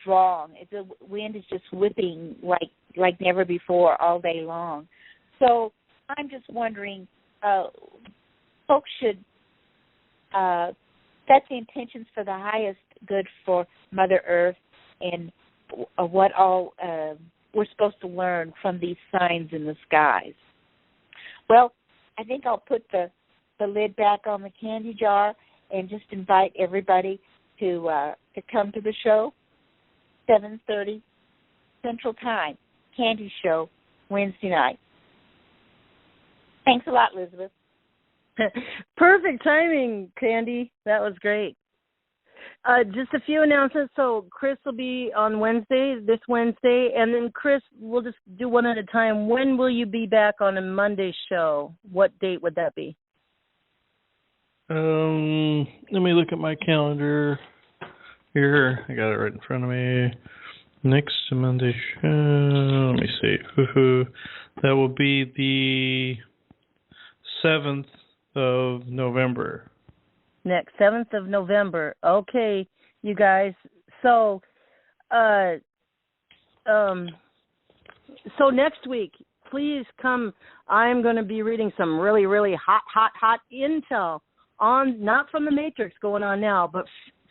strong. The wind is just whipping like never before all day long. So I'm just wondering, folks should set the intentions for the highest good for Mother Earth and what all we're supposed to learn from these signs in the skies. Well, I think I'll put the lid back on the candy jar and just invite everybody to come to the show, 7:30 Central Time, Candy Show, Wednesday night. Thanks a lot, Elizabeth. Perfect timing, Candy. That was great. Just a few announcements. So Chris will be on this Wednesday, and then Chris, we'll just do one at a time. When will you be back on a Monday show? What date would that be? Let me look at my calendar here. I got it right in front of me. Next Monday show, let me see. That will be the 7th of November. Next 7th of November. Okay, you guys. So, so next week, please come. I'm going to be reading some really, really hot intel on, not from the Matrix going on now, but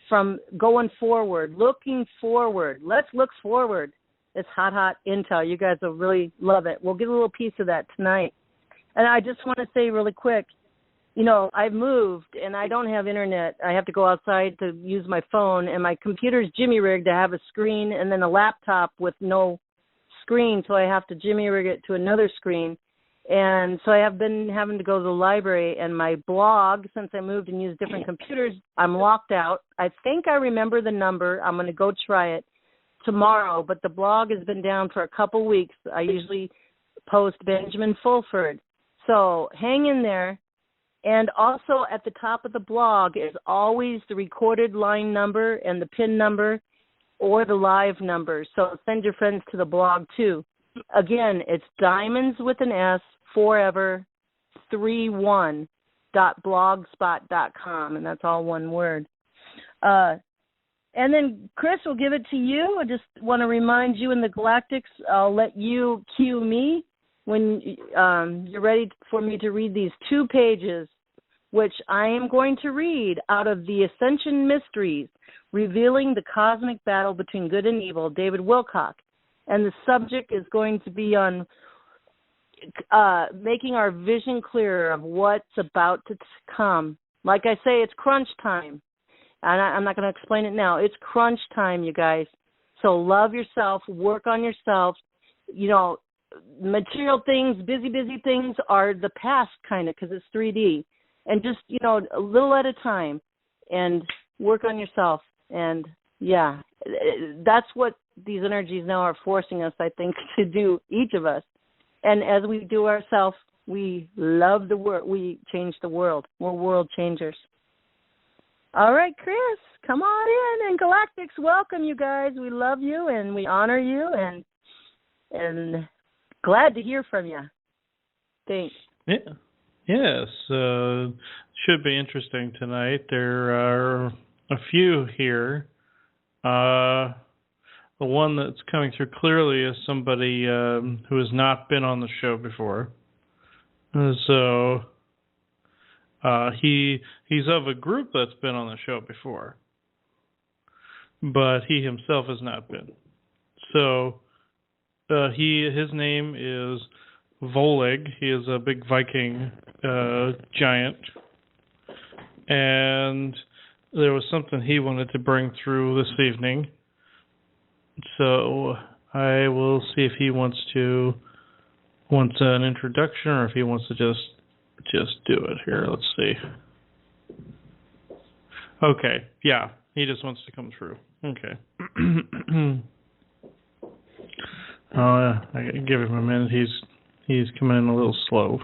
from going forward, looking forward. Let's look forward. It's hot intel. You guys will really love it. We'll get a little piece of that tonight. And I just want to say really quick, I've moved and I don't have internet. I have to go outside to use my phone, and my computer's jimmy rigged to have a screen and then a laptop with no screen, so I have to jimmy rig it to another screen. And so I have been having to go to the library, and my blog, since I moved and used different computers, I'm locked out. I think I remember the number. I'm going to go try it tomorrow, but the blog has been down for a couple weeks. I usually post Benjamin Fulford. So hang in there. And also at the top of the blog is always the recorded line number and the PIN number or the live number. So send your friends to the blog too. Again, it's diamonds with an S, forever, 31.blogspot.com, and that's all one word. And then, Chris, we'll give it to you. I just want to remind you in the Galactics, I'll let you cue me when you're ready for me to read these 2 pages, which I am going to read out of the Ascension Mysteries, Revealing the Cosmic Battle Between Good and Evil, David Wilcock. And the subject is going to be on making our vision clearer of what's about to come. Like I say, it's crunch time. And I'm not going to explain it now. It's crunch time, you guys. So love yourself, work on yourself. You know, material things, busy things are the past kind of because it's 3D. And just, you know, a little at a time and work on yourself. And, yeah, that's what these energies now are forcing us, I think, to do, each of us. And as we do ourselves, we love the world. We change the world. We're world changers. All right, Chris, come on in. And Galactics, welcome, you guys. We love you and we honor you and glad to hear from you. Thanks. Yeah. Yes. Should be interesting tonight. There are a few here. The one that's coming through clearly is somebody who has not been on the show before. So he's of a group that's been on the show before, but he himself has not been. So his name is Volegg. He is a big Viking giant, and there was something he wanted to bring through this evening. So I will see if he wants an introduction or if he wants to just do it here. Let's see. Okay, yeah, he just wants to come through. Okay. I gotta give him a minute. He's coming in a little slow.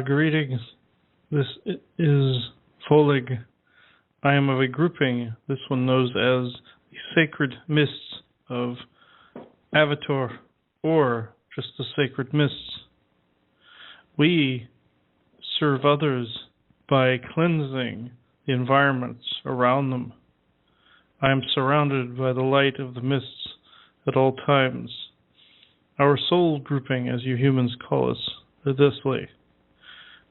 Greetings. This is Volegg. I am of a grouping this one knows as the Sacred Mists of Avatar, or just the Sacred Mists. We serve others by cleansing the environments around them. I am surrounded by the light of the mists at all times. Our soul grouping, as you humans call us, is this way.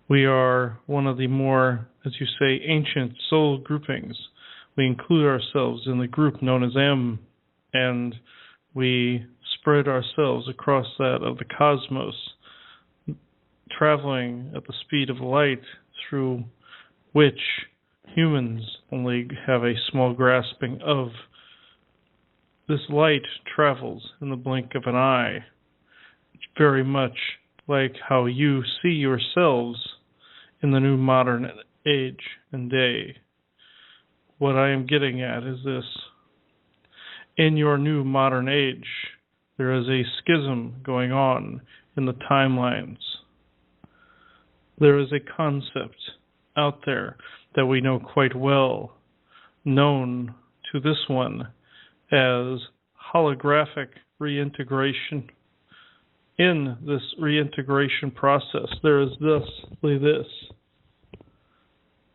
We are one of the more, as you say, ancient soul groupings. We include ourselves in the group known as M, and we spread ourselves across that of the cosmos, traveling at the speed of light, through which humans only have a small grasping of. This light travels in the blink of an eye, very much like how you see yourselves in the new modern age and day. What I am getting at is this. In your new modern age, there is a schism going on in the timelines. There is a concept out there that we know quite well, known to this one as holographic reintegration. In this reintegration process, there is this.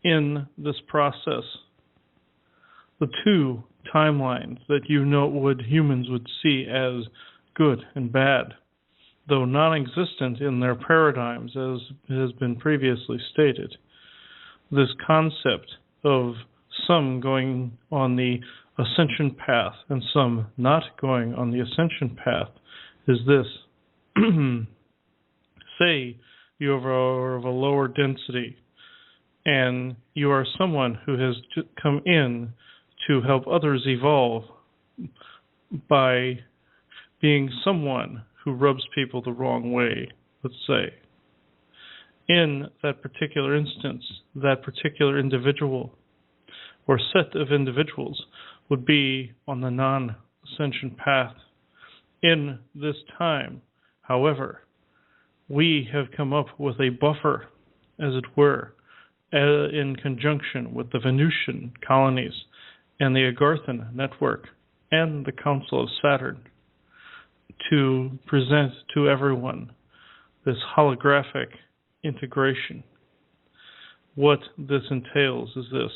In this process, the two timelines that humans would see as good and bad, though non-existent in their paradigms, as has been previously stated. This concept of some going on the ascension path and some not going on the ascension path is this. Say you are of a lower density and you are someone who has come in to help others evolve by being someone who rubs people the wrong way, let's say. In that particular instance, that particular individual or set of individuals would be on the non-ascension path in this time. However, we have come up with a buffer, as it were, in conjunction with the Venusian colonies and the Agarthan network and the Council of Saturn, to present to everyone this holographic integration. What this entails is this.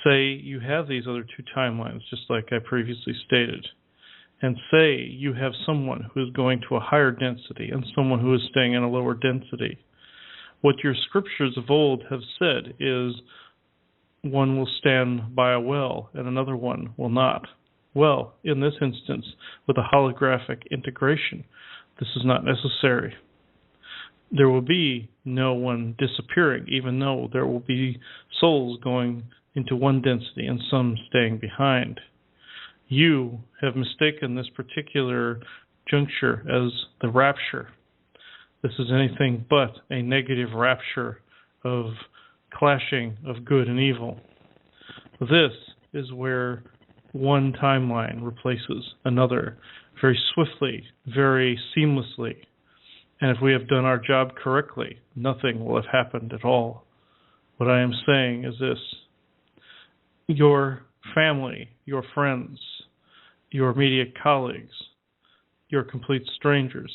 Say you have these other two timelines, just like I previously stated, and say you have someone who is going to a higher density and someone who is staying in a lower density. What your scriptures of old have said is one will stand by a well and another one will not. Well, in this instance, with a holographic integration, this is not necessary. There will be no one disappearing, even though there will be souls going into one density and some staying behind. You have mistaken this particular juncture as the rapture. This is anything but a negative rapture of clashing of good and evil. This is where one timeline replaces another very swiftly, very seamlessly. And if we have done our job correctly, nothing will have happened at all. What I am saying is this. Your family, your friends, your immediate colleagues, your complete strangers,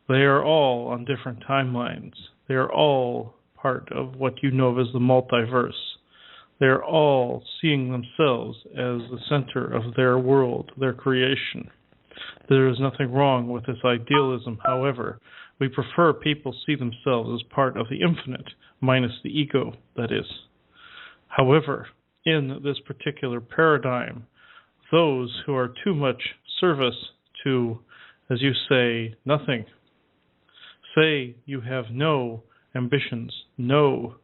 they are all on different timelines. They are all part of what you know of as the multiverse. They are all seeing themselves as the center of their world, their creation. There is nothing wrong with this idealism. However, we prefer people see themselves as part of the infinite, minus the ego, that is. However, in this particular paradigm, those who are too much service to, as you say, nothing, say you have no ambitions, no,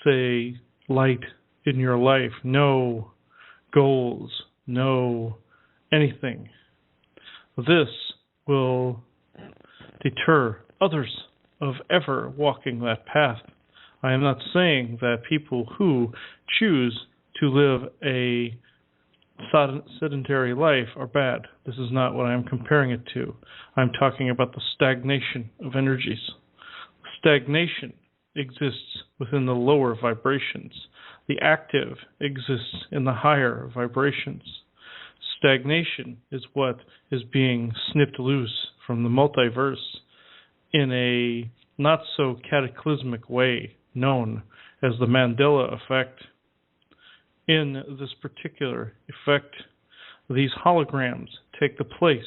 say, light in your life, no goals, no anything. This will deter others of ever walking that path. I am not saying that people who choose to live a sedentary life are bad. This is not what I am comparing it to. I'm talking about the stagnation of energies. Stagnation exists within the lower vibrations. The active exists in the higher vibrations. Stagnation is what is being snipped loose from the multiverse in a not so cataclysmic way known as the Mandela Effect. In this particular effect, these holograms take the place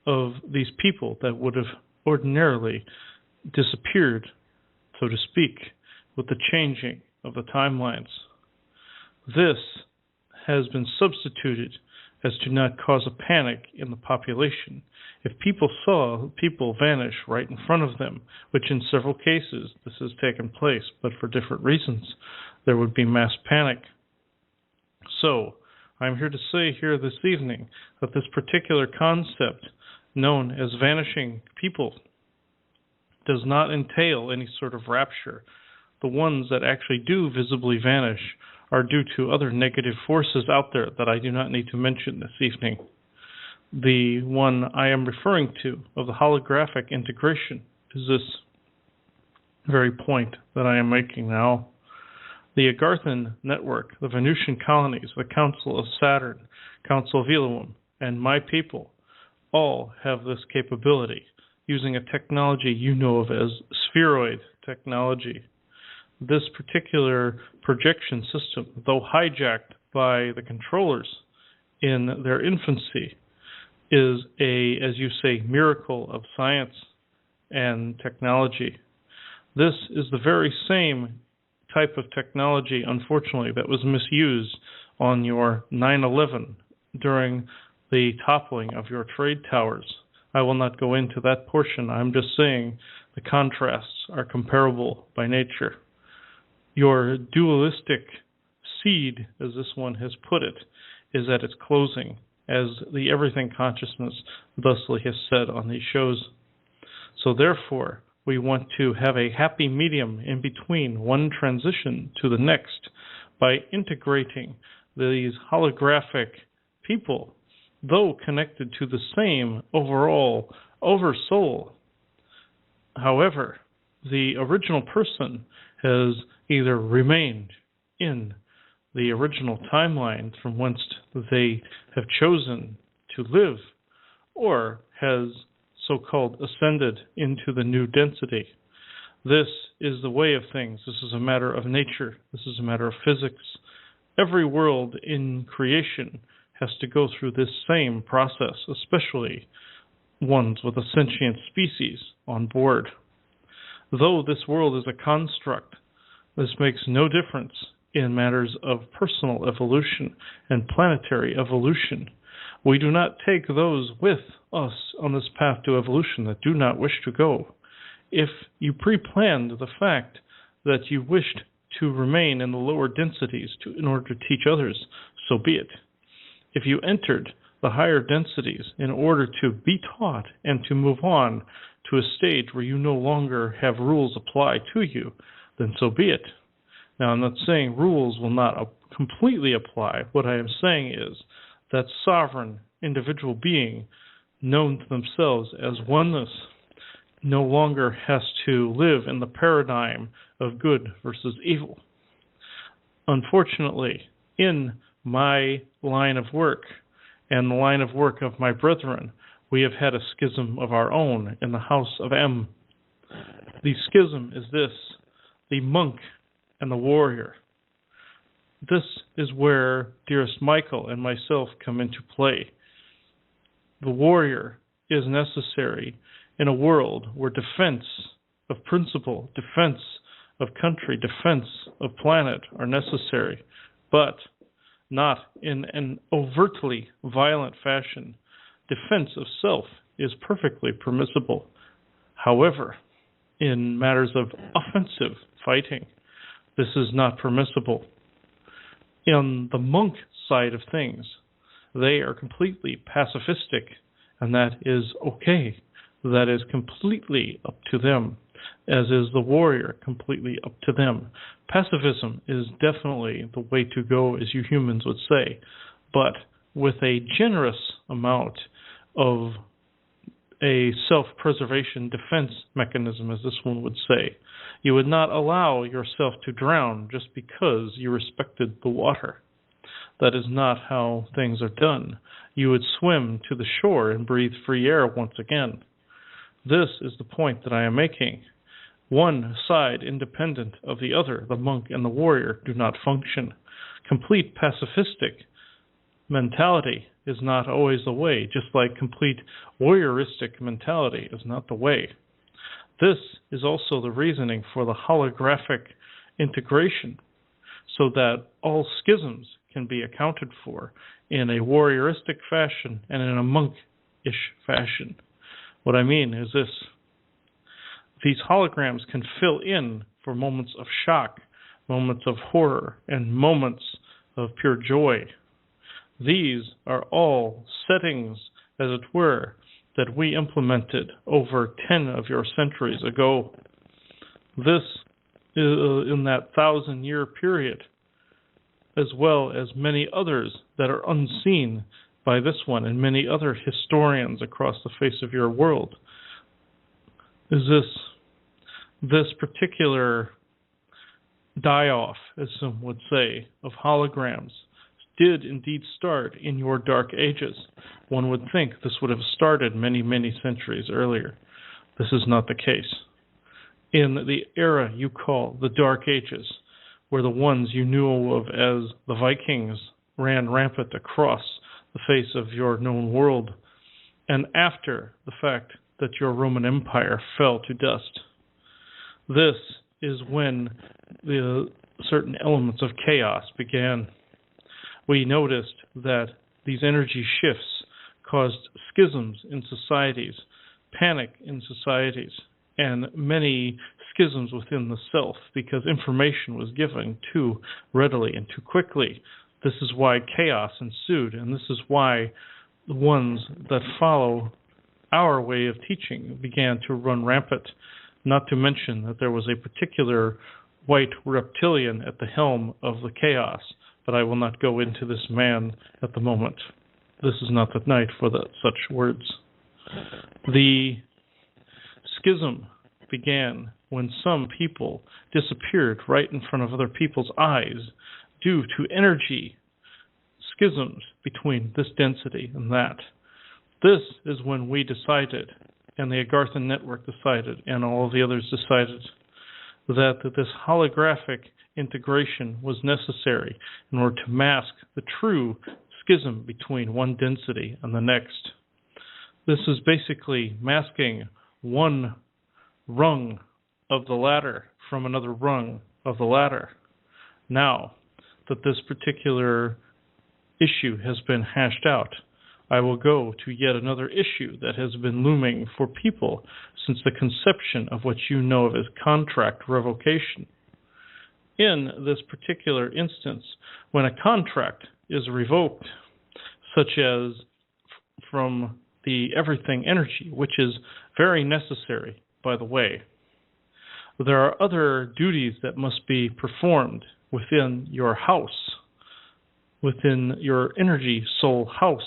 of these people that would have ordinarily disappeared, so to speak, with the changing of the timelines. This has been substituted as to not cause a panic in the population. If people saw people vanish right in front of them, which in several cases this has taken place, but for different reasons, there would be mass panic. So, I'm here to say here this evening that this particular concept, known as vanishing people, does not entail any sort of rapture. The ones that actually do visibly vanish are due to other negative forces out there that I do not need to mention this evening. The one I am referring to of the holographic integration is this very point that I am making now. The Agarthan network, the Venusian colonies, the Council of Saturn, Council of Elohim, and my people all have this capability using a technology you know of as spheroid technology. This particular projection system, though hijacked by the controllers in their infancy, is a, as you say, miracle of science and technology. This is the very same type of technology, unfortunately, that was misused on your 9/11 during the toppling of your trade towers. I will not go into that portion. I'm just saying the contrasts are comparable by nature. Your dualistic seed, as this one has put it, is at its closing, as the Everything Consciousness thusly has said on these shows. So therefore, we want to have a happy medium in between one transition to the next by integrating these holographic people, though connected to the same overall oversoul. However, the original person has either remained in the original timeline from whence they have chosen to live, or has so-called ascended into the new density. This is the way of things. This is a matter of nature. This is a matter of physics. Every world in creation has to go through this same process, especially ones with a sentient species on board. Though this world is a construct, this makes no difference in matters of personal evolution and planetary evolution. We do not take those with us on this path to evolution that do not wish to go. If you pre-planned the fact that you wished to remain in the lower densities in order to teach others, so be it. If you entered the higher densities in order to be taught and to move on to a stage where you no longer have rules apply to you, then so be it. Now, I'm not saying rules will not completely apply. What I am saying is that sovereign individual being, known to themselves as oneness, no longer has to live in the paradigm of good versus evil. Unfortunately, in my line of work and the line of work of my brethren, we have had a schism of our own in the house of M. The schism is this: the monk and the warrior. This is where dearest Michael and myself come into play. The warrior is necessary in a world where defense of principle, defense of country, defense of planet are necessary, but not in an overtly violent fashion. Defense of self is perfectly permissible. However, in matters of offensive fighting, this is not permissible. In the monk side of things, they are completely pacifistic, and that is okay. That is completely up to them, as is the warrior completely up to them. Pacifism is definitely the way to go, as you humans would say, but with a generous amount of a self-preservation defense mechanism, as this one would say. You would not allow yourself to drown just because you respected the water. That is not how things are done. You would swim to the shore and breathe free air once again. This is the point that I am making. One side independent of the other, the monk and the warrior, do not function. Complete pacifistic mentality is not always the way, just like complete warrioristic mentality is not the way. This is also the reasoning for the holographic integration, so that all schisms can be accounted for in a warrioristic fashion and in a monkish fashion. What I mean is this: these holograms can fill in for moments of shock, moments of horror, and moments of pure joy. These are all settings, as it were, that we implemented over 10 of your centuries ago. This is in that 1,000-year period, as well as many others that are unseen by this one and many other historians across the face of your world. Is this particular die-off, as some would say, of holograms did indeed start in your dark ages. One would think this would have started many, many centuries earlier. This is not the case. In the era you call the Dark Ages, where the ones you knew of as the Vikings ran rampant across the face of your known world, and after the fact that your Roman Empire fell to dust. This is when the certain elements of chaos began. We noticed that these energy shifts caused schisms in societies, panic in societies, and many schisms within the self because information was given too readily and too quickly. This is why chaos ensued, and this is why the ones that follow our way of teaching began to run rampant. not to mention that there was a particular white reptilian at the helm of the chaos, but I will not go into this man at the moment. This is not the night for such words. The schism began when some people disappeared right in front of other people's eyes due to energy schisms between this density and that. This is when we decided, and the Agarthan Network decided, and all of the others decided, that this holographic integration was necessary in order to mask the true schism between one density and the next. This is basically masking one rung of the ladder from another rung of the ladder. Now that this particular issue has been hashed out, I will go to yet another issue that has been looming for people since the conception of what you know of as contract revocation. In this particular instance, when a contract is revoked, such as from the everything energy, which is very necessary, by the way, there are other duties that must be performed within your house, within your energy soul house.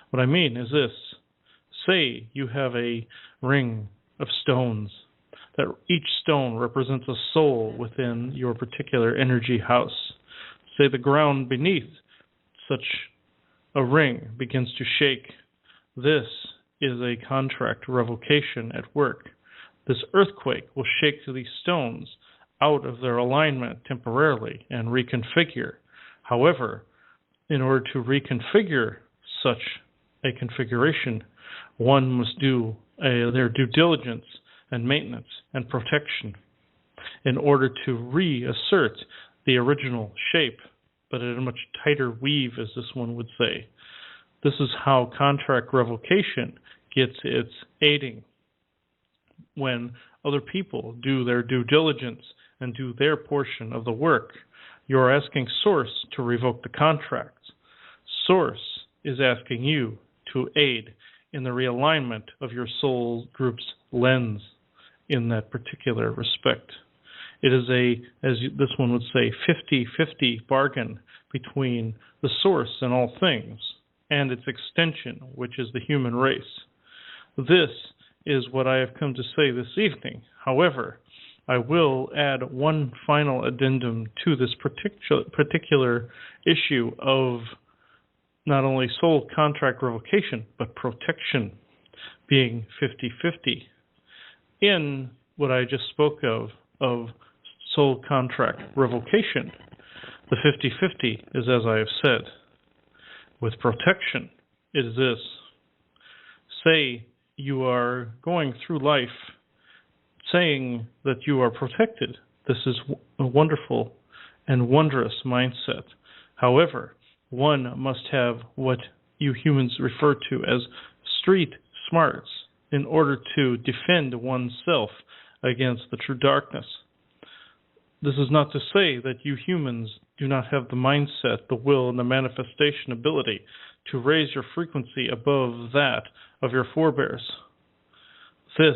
What I mean is this. Say you have a ring of stones, that each stone represents a soul within your particular energy house. Say the ground beneath such a ring begins to shake. This is a contract revocation at work. This earthquake will shake these stones out of their alignment temporarily and reconfigure. However, in order to reconfigure such a configuration, one must do their due diligence and maintenance and protection in order to reassert the original shape, but at a much tighter weave, as this one would say. This is how contract revocation gets its aiding. When other people do their due diligence and do their portion of the work, you're asking Source to revoke the contract. Source is asking you to aid in the realignment of your soul group's lens in that particular respect. It is this one would say, 50-50 bargain between the Source in all things and its extension, which is the human race. This is what I have come to say this evening. However, I will add one final addendum to this particular issue of not only soul contract revocation, but protection being 50-50. In what I just spoke of soul contract revocation, the 50-50 is as I have said. With protection, it is this. Say you are going through life saying that you are protected. This is a wonderful and wondrous mindset. However, one must have what you humans refer to as street smarts in order to defend oneself against the true darkness. This is not to say that you humans do not have the mindset, the will, and the manifestation ability to raise your frequency above that of your forebears. This,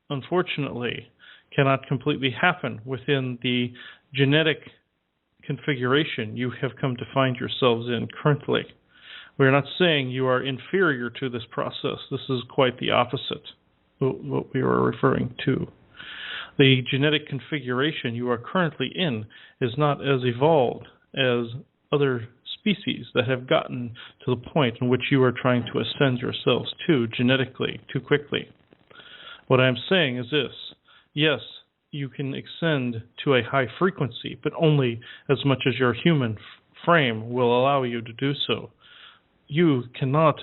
unfortunately, cannot completely happen within the genetic configuration you have come to find yourselves in currently. We are not saying you are inferior to this process. This is quite the opposite, what we are referring to. The genetic configuration you are currently in is not as evolved as other species that have gotten to the point in which you are trying to ascend yourselves to genetically too quickly. What I am saying is this. Yes, you can ascend to a high frequency, but only as much as your human frame will allow you to do so. You cannot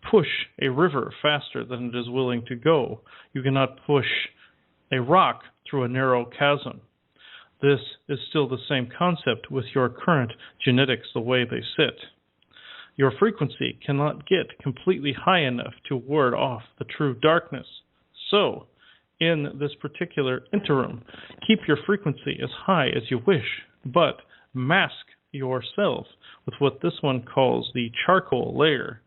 push a river faster than it is willing to go. You cannot push a rock through a narrow chasm. This is still the same concept with your current genetics the way they sit. Your frequency cannot get completely high enough to ward off the true darkness. So, in this particular interim, keep your frequency as high as you wish, but mask yourself with what this one calls the charcoal layer.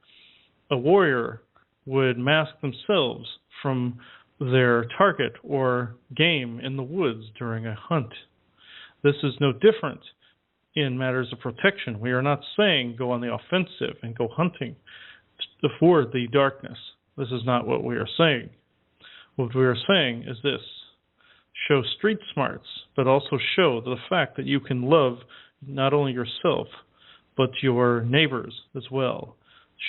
A warrior would mask themselves from their target or game in the woods during a hunt. This is no different in matters of protection. We are not saying go on the offensive and go hunting for the darkness. This is not what we are saying. What we are saying is this: show street smarts, but also show the fact that you can love not only yourself, but your neighbors as well.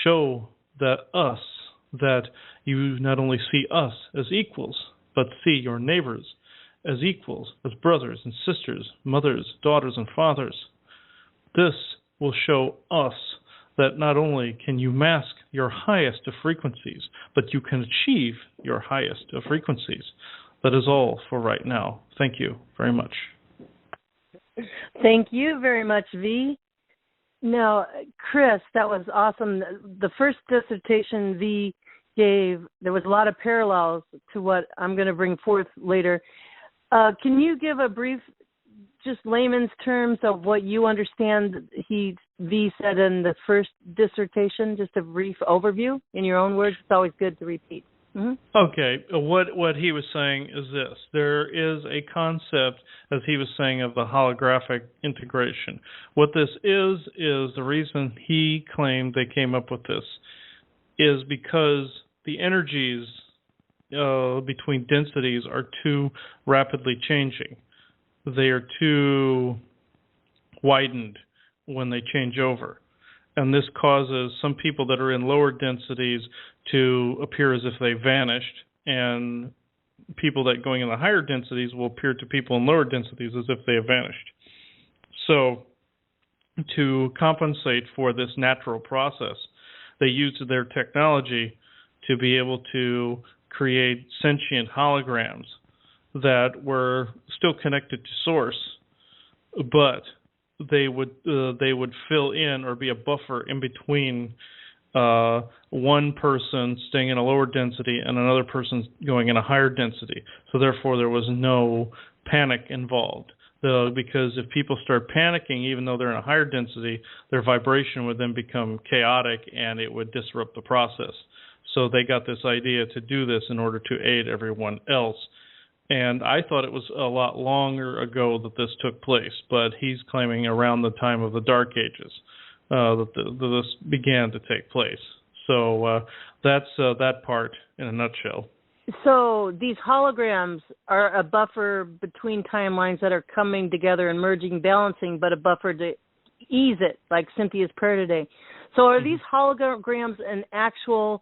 Show that you not only see us as equals, but see your neighbors as equals, as brothers and sisters, mothers, daughters, and fathers. This will show us that not only can you mask your highest of frequencies, but you can achieve your highest of frequencies. That is all for right now. Thank you very much. Thank you very much, V. Now, Chris, that was awesome. The first dissertation V gave, there was a lot of parallels to what I'm going to bring forth later. Can you give a brief, just layman's terms of what you understand V said in the first dissertation, just a brief overview in your own words? It's always good to repeat. Mm-hmm. Okay, what he was saying is this. There is a concept, as he was saying, of the holographic integration. What this is the reason he claimed they came up with this is because the energies between densities are too rapidly changing. They are too widened when they change over. And this causes some people that are in lower densities to appear as if they vanished, and people that going in the higher densities will appear to people in lower densities as if they have vanished. So to compensate for this natural process, they used their technology to be able to create sentient holograms that were still connected to source, but they would fill in or be a buffer in between one person staying in a lower density and another person going in a higher density. So therefore there was no panic involved. Because if people start panicking, even though they're in a higher density, their vibration would then become chaotic and it would disrupt the process. So they got this idea to do this in order to aid everyone else. And I thought it was a lot longer ago that this took place, but he's claiming around the time of the Dark Ages that this began to take place. So that's that part in a nutshell. So these holograms are a buffer between timelines that are coming together and merging, balancing, but a buffer to ease it, like Cynthia's prayer today. So are these holograms an actual?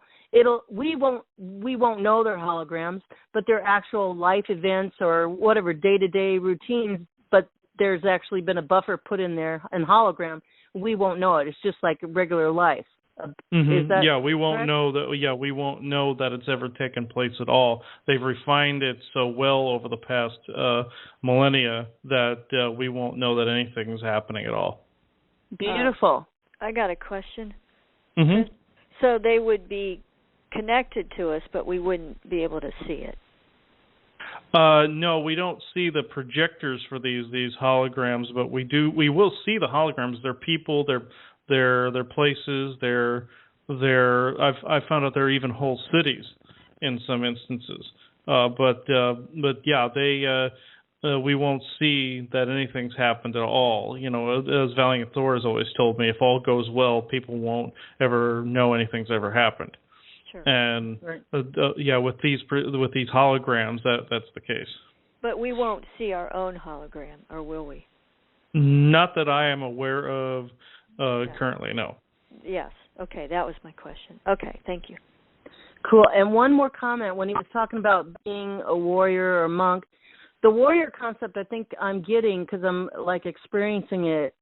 We won't know they're holograms, but they're actual life events or whatever day-to-day routines. But there's actually been a buffer put in there, in hologram. We won't know it. It's just like regular life. Is that we won't correct? know that. Yeah, we won't know that it's ever taken place at all. They've refined it so well over the past millennia that we won't know that anything's happening at all. Beautiful. I got a question. Mm-hmm. So they would be connected to us, but we wouldn't be able to see it. No, we don't see the projectors for these holograms, but we will see the holograms. They're people, they're places, I've found out they're even whole cities in some instances. But yeah, we won't see that anything's happened at all. You know, as Valiant Thor has always told me, if all goes well, people won't ever know anything's ever happened. Sure. And with these holograms, that's the case. But we won't see our own hologram, or will we? Not that I am aware of currently, no. Yes. Okay, that was my question. Okay, thank you. Cool. And one more comment. When he was talking about being a warrior or a monk, the warrior concept I think I'm getting because I'm like experiencing it.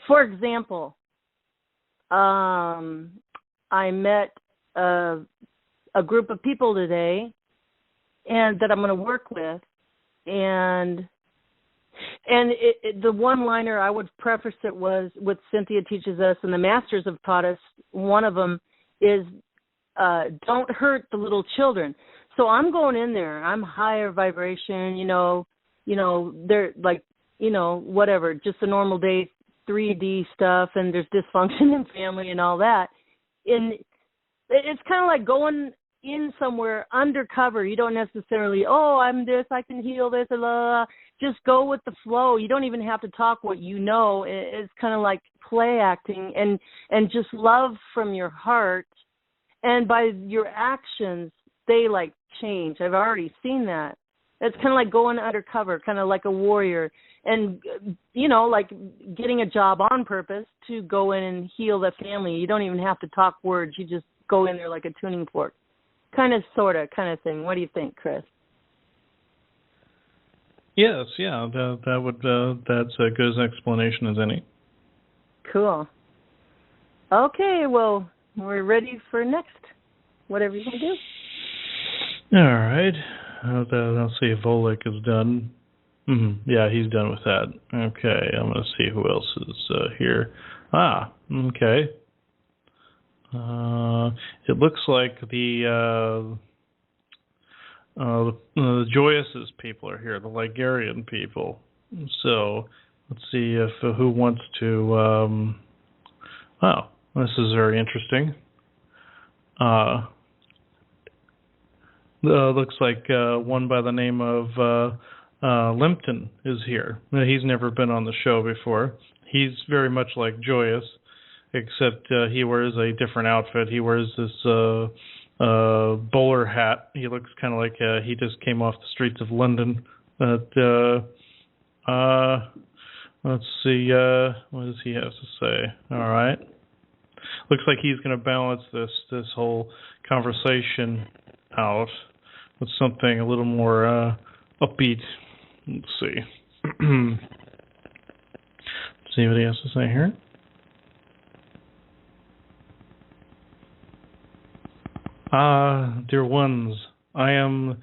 For example, I met a group of people today and that I'm going to work with, and the one-liner I would preface it was what Cynthia teaches us and the masters have taught us. One of them is don't hurt the little children. So I'm going in there. I'm higher vibration, they're like, whatever, just a normal day, 3D stuff, and there's dysfunction in family and all that. And it's kind of like going in somewhere undercover. You don't necessarily, oh, I'm this, I can heal this, blah, blah. Just go with the flow. You don't even have to talk what you know. It's kind of like play acting and just love from your heart. And by your actions, they like change. I've already seen that. It's kind of like going undercover, kind of like a warrior. And, you know, like getting a job on purpose to go in and heal the family. You don't even have to talk words. You just go in there like a tuning fork. Kind of, sort of, kind of thing. What do you think, Chris? Yes, yeah, that's as good an explanation as any. Cool. Okay, well, we're ready for next. Whatever you can do. All right. I'll see if Volegg is done. Yeah, he's done with that. Okay, I'm going to see who else is here. Okay. It looks like the Joyous' people are here, the Ligarian people. So let's see if who wants to. This is very interesting. Looks like one by the name of Limpton is here. He's never been on the show before. He's very much like Joyous, except he wears a different outfit. He wears this bowler hat. He looks kind of like he just came off the streets of London. But let's see, what does he have to say? All right. Looks like he's going to balance this whole conversation out with something a little more upbeat. Let's see. Let's see what he has to say here. Dear ones, I am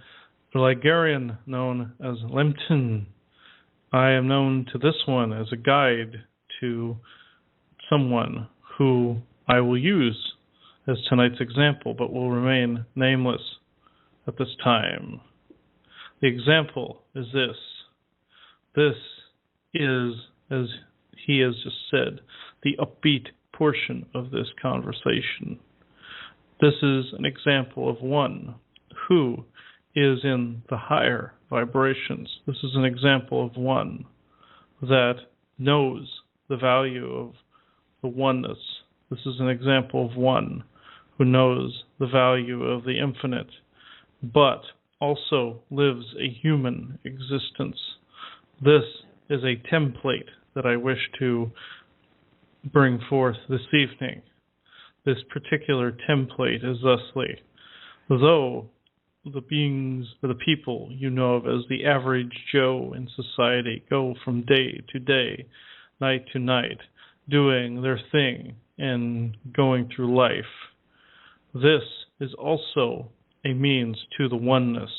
the Ligarian known as Limpton. I am known to this one as a guide to someone who I will use as tonight's example, but will remain nameless at this time. The example is this. This is, as he has just said, the upbeat portion of this conversation. This is an example of one who is in the higher vibrations. This is an example of one that knows the value of the oneness. This is an example of one who knows the value of the infinite, but also lives a human existence. This is a template that I wish to bring forth this evening. This particular template is thusly: though the beings, or the people you know of as the average Joe in society, go from day to day, night to night, doing their thing and going through life, this is also a means to the oneness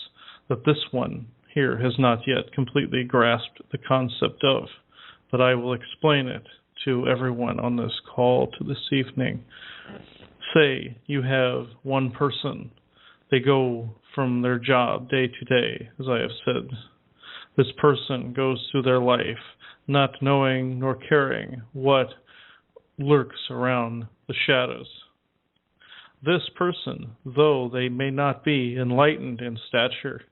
that this one here has not yet completely grasped the concept of, but I will explain it to everyone on this call to this evening. Say you have one person. They go from their job day to day, as I have said. This person goes through their life not knowing nor caring what lurks around the shadows. This person, though they may not be enlightened in stature,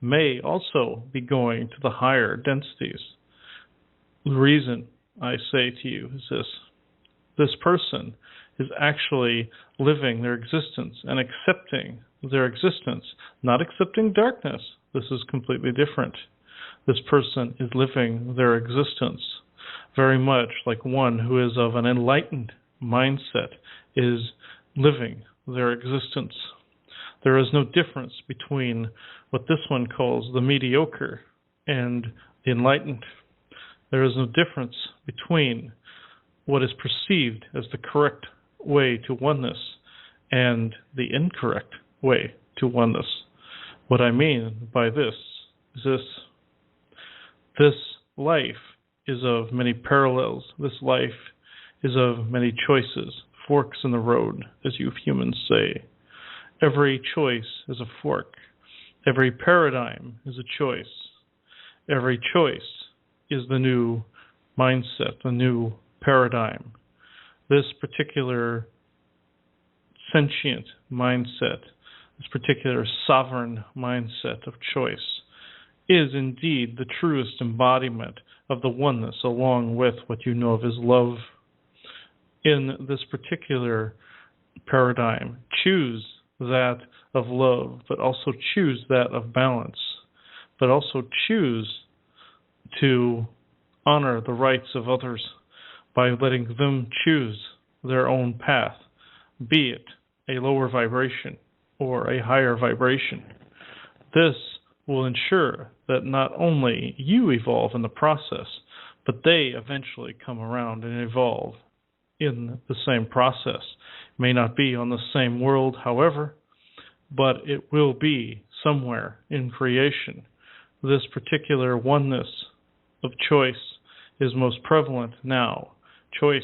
may also be going to the higher densities. The reason I say to you is this: this person is actually living their existence and accepting their existence, not accepting darkness. This is completely different. This person is living their existence very much like one who is of an enlightened mindset is living their existence. There is no difference between what this one calls the mediocre and the enlightened. There is no difference between what is perceived as the correct way to oneness and the incorrect way to oneness. What I mean by this is this: this life is of many parallels. This life is of many choices, forks in the road, as you humans say. Every choice is a fork. Every paradigm is a choice. Every choice is the new mindset, the new paradigm. This particular sentient mindset, this particular sovereign mindset of choice, is indeed the truest embodiment of the oneness, along with what you know of as love. In this particular paradigm, choose that of love, but also choose that of balance, but also choose to honor the rights of others by letting them choose their own path, be it a lower vibration or a higher vibration. This will ensure that not only you evolve in the process, but they eventually come around and evolve in the same process. It may not be on the same world, however, but it will be somewhere in creation. This particular oneness of choice is most prevalent now. Choice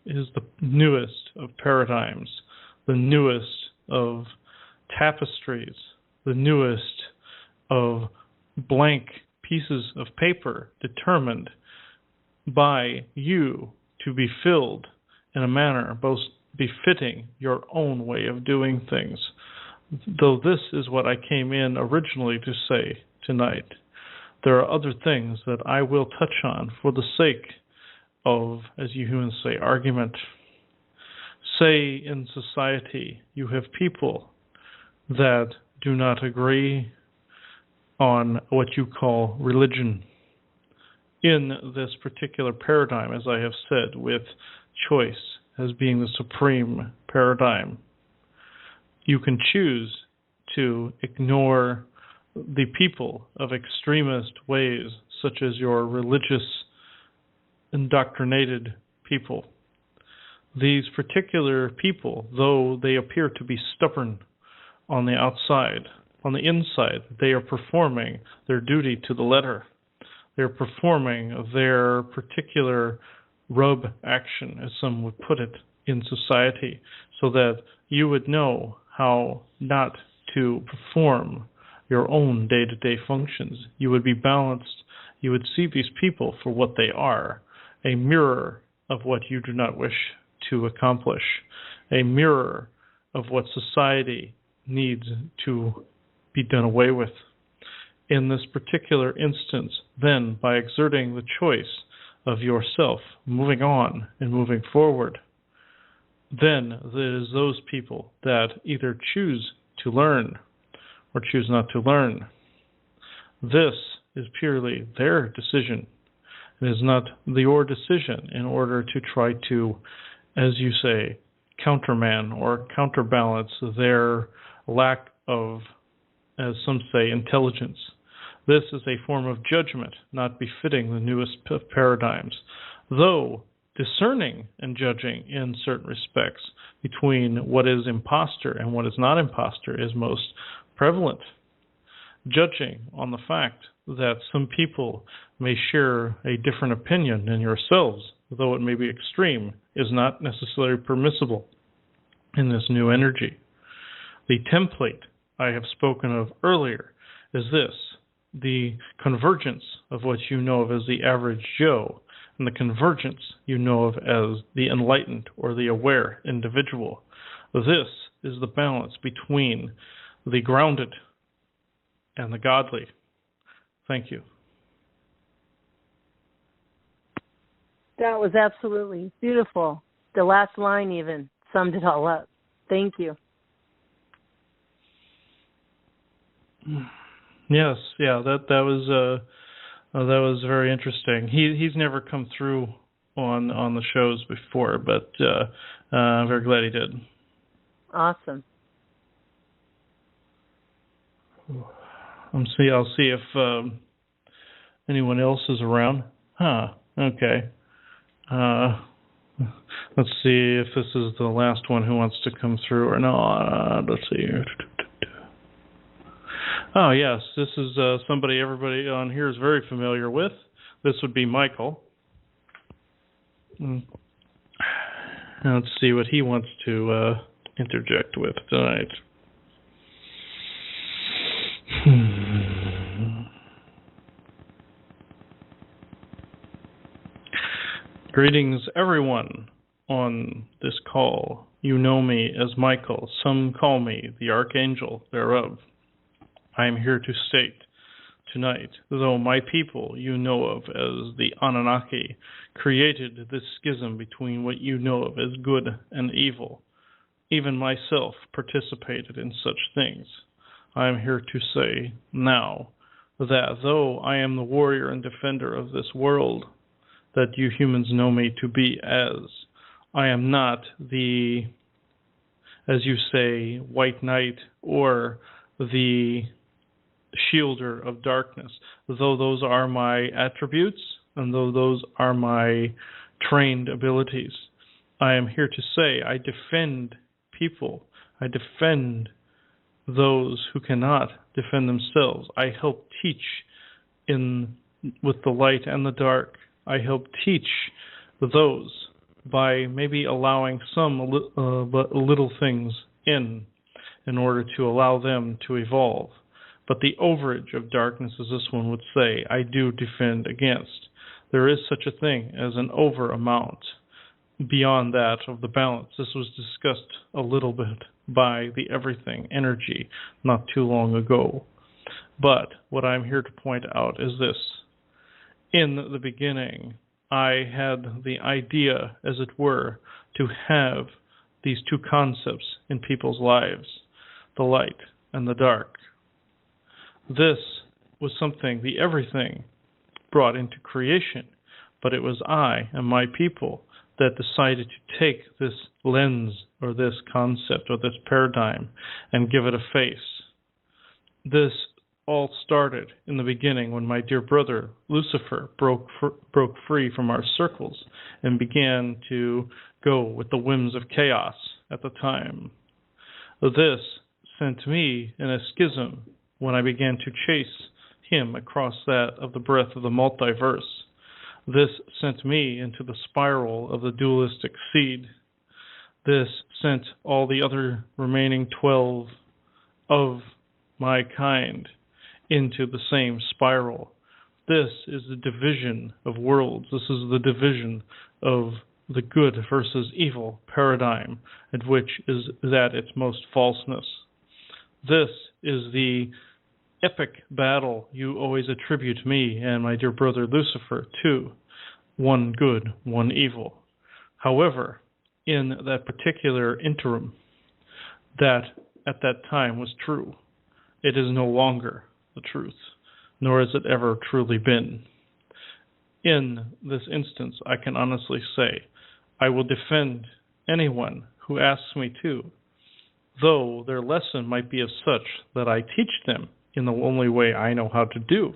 is the newest of paradigms, the newest of tapestries, the newest of blank pieces of paper determined by you to be filled in a manner both befitting your own way of doing things. Though this is what I came in originally to say tonight, there are other things that I will touch on for the sake of, as you humans say, argument. Say in society you have people that do not agree on what you call religion. In this particular paradigm, as I have said, with choice as being the supreme paradigm, you can choose to ignore the people of extremist ways, such as your religious, indoctrinated people. These particular people, though they appear to be stubborn on the outside, on the inside, they are performing their duty to the letter. They're performing their particular rub action, as some would put it, in society, so that you would know how not to perform your own day-to-day functions. You would be balanced. You would see these people for what they are, a mirror of what you do not wish to accomplish, a mirror of what society needs to be done away with. In this particular instance, then, by exerting the choice of yourself, moving on and moving forward, then it is those people that either choose to learn or choose not to learn. This is purely their decision. It is not your decision in order to try to, as you say, counterman or counterbalance their lack of, as some say, intelligence. This is a form of judgment not befitting the newest paradigms, though discerning and judging in certain respects between what is imposter and what is not imposter is most prevalent. Judging on the fact that some people may share a different opinion than yourselves, though it may be extreme, is not necessarily permissible in this new energy. The template I have spoken of earlier is this: the convergence of what you know of as the average Joe and the convergence you know of as the enlightened or the aware individual. This is the balance between the grounded and the godly. Thank you. That was absolutely beautiful. The last line even summed it all up. Thank you. Yes, yeah, that was very interesting. He's never come through on the shows before, but I'm very glad he did. Awesome. I'll see if anyone else is around. Okay. Let's see if this is the last one who wants to come through or not. Let's see. Oh, yes, this is somebody everybody on here is very familiar with. This would be Michael. Now let's see what he wants to interject with tonight. Greetings, everyone. on this call. You know me as Michael. Some call me the Archangel thereof. I am here to state tonight, though my people you know of as the Anunnaki created this schism between what you know of as good and evil. Even myself participated in such things. I am here to say now that though I am the warrior and defender of this world that you humans know me to be as, I am not the, as you say, white knight or the shielder of darkness, though those are my attributes and though those are my trained abilities. I am here to say I defend people. I defend those who cannot defend themselves. I help teach with the light and the dark. I help teach those by maybe allowing some little things in order to allow them to evolve. But the overage of darkness, as this one would say, I do defend against. There is such a thing as an over amount beyond that of the balance. This was discussed a little bit by the everything energy not too long ago. But what I'm here to point out is this. In the beginning, I had the idea, as it were, to have these two concepts in people's lives, the light and the dark. This was something the everything brought into creation, but it was I and my people that decided to take this lens or this concept or this paradigm and give it a face. This all started in the beginning when my dear brother Lucifer broke free from our circles and began to go with the whims of chaos at the time. This sent me in a schism when I began to chase him across that of the breadth of the multiverse. This sent me into the spiral of the dualistic seed. This sent all the other remaining 12 of my kind into the same spiral. This is the division of worlds. This is the division of the good versus evil paradigm, at which is at its most falseness. This is the epic battle you always attribute me and my dear brother Lucifer to. One good, one evil. However, in that particular interim, that at that time was true. It is no longer the truth, nor has it ever truly been. In this instance, I can honestly say, I will defend anyone who asks me to, though their lesson might be of such that I teach them in the only way I know how to do.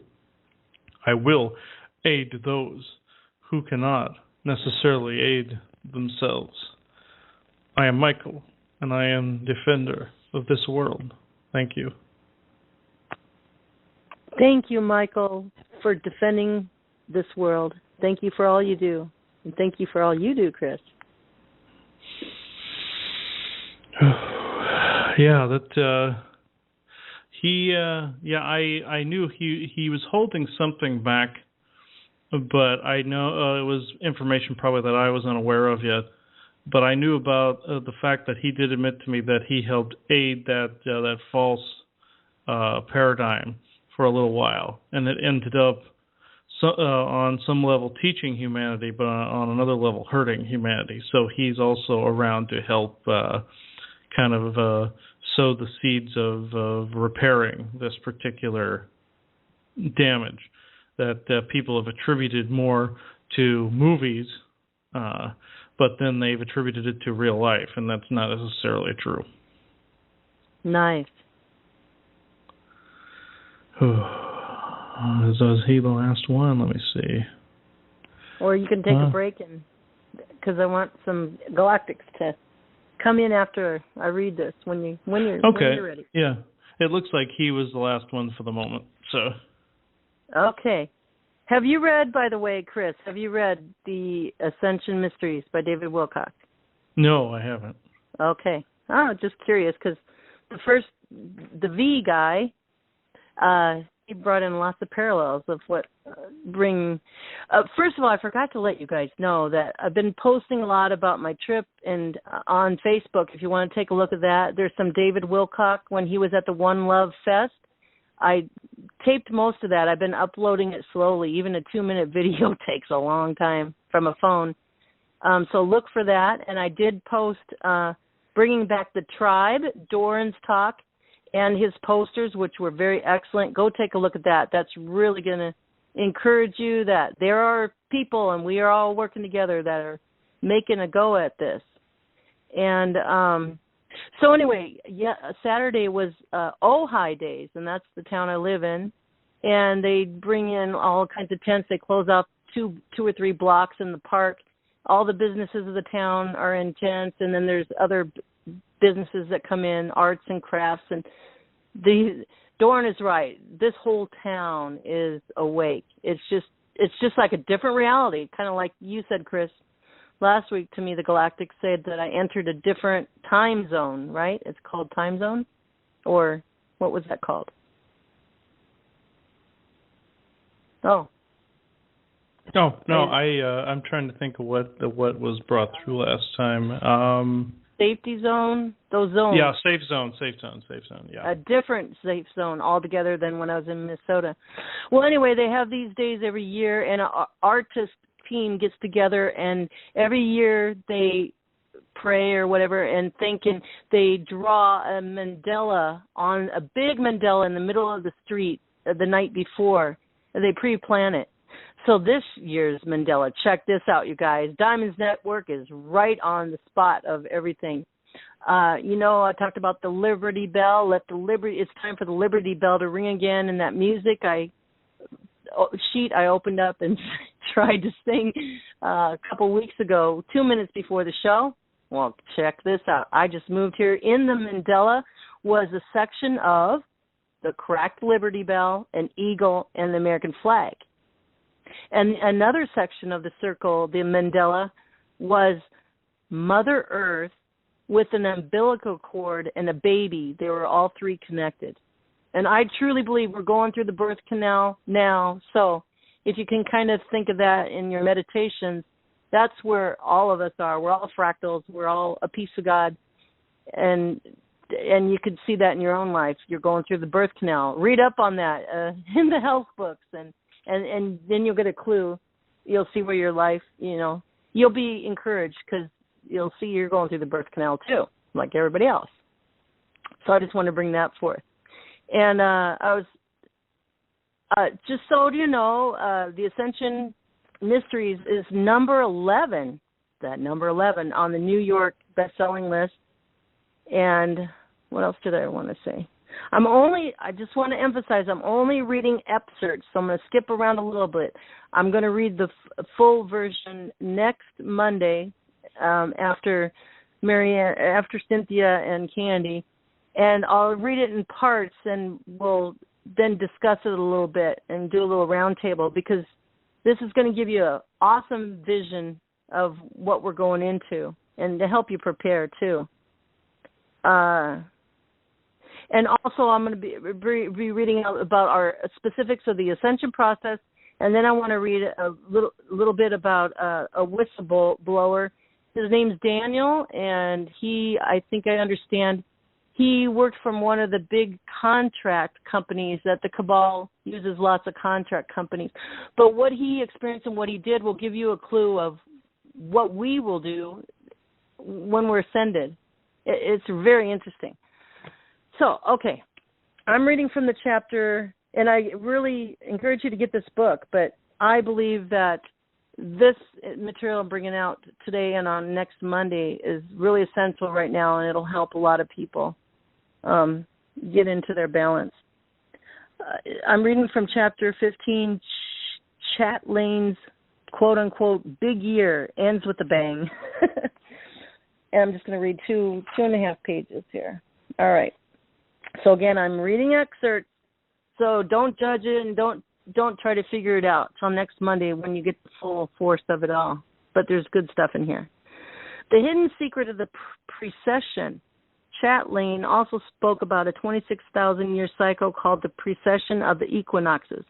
I will aid those who cannot necessarily aid themselves. I am Michael, and I am defender of this world. Thank you. Thank you, Michael, for defending this world. Thank you for all you do. And thank you for all you do, Chris. Yeah, I knew he was holding something back, but I know it was information probably that I was unaware of yet. But I knew about the fact that he did admit to me that he helped aid that false paradigm for a little while, and it ended up on some level teaching humanity, but on another level hurting humanity. So he's also around to help kind of sow the seeds of repairing this particular damage that people have attributed more to movies, but then they've attributed it to real life, and that's not necessarily true. Nice. Is he the last one? Let me see. Or you can take a break, because I want some galactics to come in after I read this when you're ready. Yeah, it looks like he was the last one for the moment. So. Okay. Have you read, by the way, Chris? Have you read The Ascension Mysteries by David Wilcock? No, I haven't. Okay. Oh, just curious, because the V guy he brought in lots of parallels of what bring. First of all, I forgot to let you guys know that I've been posting a lot about my trip, and on Facebook, if you want to take a look at that, there's some David Wilcock when he was at the One Love Fest. I taped most of that. I've been uploading it slowly. Even a 2-minute video takes a long time from a phone. So look for that. And I did post Bringing Back the Tribe, Doran's talk, and his posters, which were very excellent. Go take a look at that. That's really going to encourage you that there are people, and we are all working together, that are making a go at this. And so anyway, yeah, Saturday was Ojai Days, and that's the town I live in. And they bring in all kinds of tents. They close out two or three blocks in the park. All the businesses of the town are in tents, and then there's other businesses that come in, arts and crafts. And Doran is right. This whole town is awake. It's just like a different reality, kind of like you said, Chris. Last week to me, the Galactic said that I entered a different time zone, right? It's called time zone? Or what was that called? Oh. No, I'm trying to think of what was brought through last time. Safety zone, those zones. Yeah, safe zone, yeah. A different safe zone altogether than when I was in Minnesota. Well, anyway, they have these days every year, and an artist team gets together, and every year they pray or whatever and think, and they draw a mandala, on a big mandala in the middle of the street the night before. They pre-plan it. So this year's Mandela, check this out, you guys. Diamonds Network is right on the spot of everything. I talked about the Liberty Bell. It's time for the Liberty Bell to ring again. And that music sheet I opened up and tried to sing a couple weeks ago, 2 minutes before the show. Well, check this out. I just moved here. In the Mandela was a section of the cracked Liberty Bell, an eagle, and the American flag. And another section of the circle, the Mandela, was Mother Earth with an umbilical cord and a baby. They were all three connected. And I truly believe we're going through the birth canal now. So if you can kind of think of that in your meditations, that's where all of us are. We're all fractals. We're all a piece of God. And you could see that in your own life. You're going through the birth canal. Read up on that in the health books, and then you'll get a clue. You'll see where your life, you'll be encouraged because you'll see you're going through the birth canal too, like everybody else. So I just want to bring that forth. And I was, just so you know, the Ascension Mysteries is number 11, that number 11 on the New York best-selling list. And what else did I want to say? I just want to emphasize, I'm only reading excerpts, so I'm going to skip around a little bit. I'm going to read the full version next Monday after Cynthia and Candy, and I'll read it in parts, and we'll then discuss it a little bit and do a little round table, because this is going to give you an awesome vision of what we're going into and to help you prepare too. And also, I'm going to be reading about our specifics of the ascension process, and then I want to read a little bit about a whistleblower. His name's Daniel, and I think I understand, he worked from one of the big contract companies that the Cabal uses, lots of contract companies. But what he experienced and what he did will give you a clue of what we will do when we're ascended. It's very interesting. So, okay, I'm reading from the chapter, and I really encourage you to get this book, but I believe that this material I'm bringing out today and on next Monday is really essential right now, and it'll help a lot of people get into their balance. I'm reading from chapter 15, Chat Lane's quote-unquote big year ends with a bang. And I'm just going to read two and a half pages here. All right. So again, I'm reading excerpts, so don't judge it and don't try to figure it out till next Monday when you get the full force of it all. But there's good stuff in here. The hidden secret of the precession. Chatelain also spoke about a 26,000-year cycle called the precession of the equinoxes.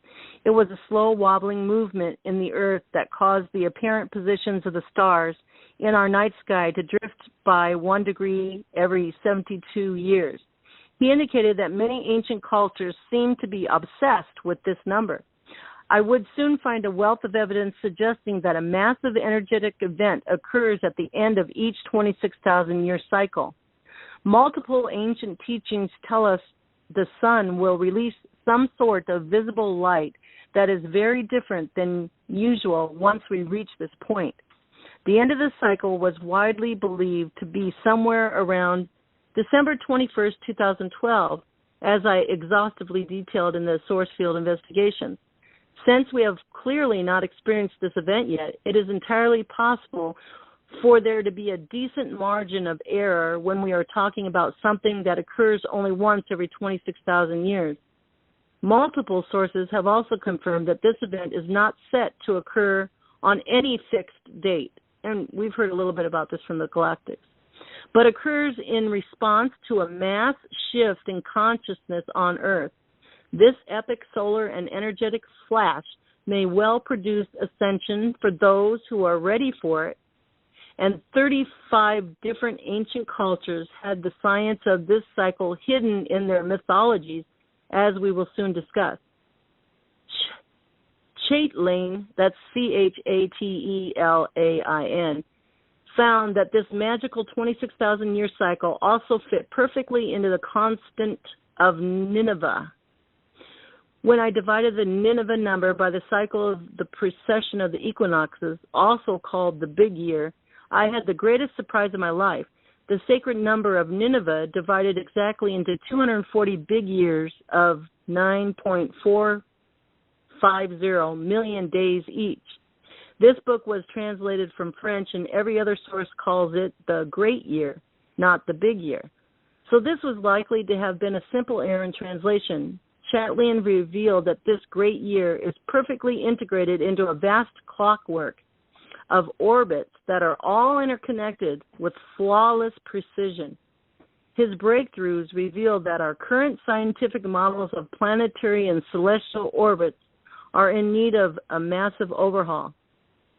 It was a slow wobbling movement in the earth that caused the apparent positions of the stars in our night sky to drift by 1 degree every 72 years. He indicated that many ancient cultures seem to be obsessed with this number. I would soon find a wealth of evidence suggesting that a massive energetic event occurs at the end of each 26,000-year cycle. Multiple ancient teachings tell us the sun will release some sort of visible light that is very different than usual once we reach this point. The end of the cycle was widely believed to be somewhere around December 21st, 2012, as I exhaustively detailed in the source field investigation. Since we have clearly not experienced this event yet, it is entirely possible for there to be a decent margin of error when we are talking about something that occurs only once every 26,000 years. Multiple sources have also confirmed that this event is not set to occur on any fixed date, and we've heard a little bit about this from the Galactics, but occurs in response to a mass shift in consciousness on Earth. This epic solar and energetic flash may well produce ascension for those who are ready for it, and 35 different ancient cultures had the science of this cycle hidden in their mythologies, as we will soon discuss. Chatelain, that's Chatelain, found that this magical 26,000-year cycle also fit perfectly into the constant of Nineveh. When I divided the Nineveh number by the cycle of the precession of the equinoxes, also called the big year, I had the greatest surprise of my life. The sacred number of Nineveh divided exactly into 240 big years of 9.450 million days each. This book was translated from French, and every other source calls it the Great Year, not the Big Year. So this was likely to have been a simple error in translation. Chatelain revealed that this great year is perfectly integrated into a vast clockwork of orbits that are all interconnected with flawless precision. His breakthroughs reveal that our current scientific models of planetary and celestial orbits are in need of a massive overhaul.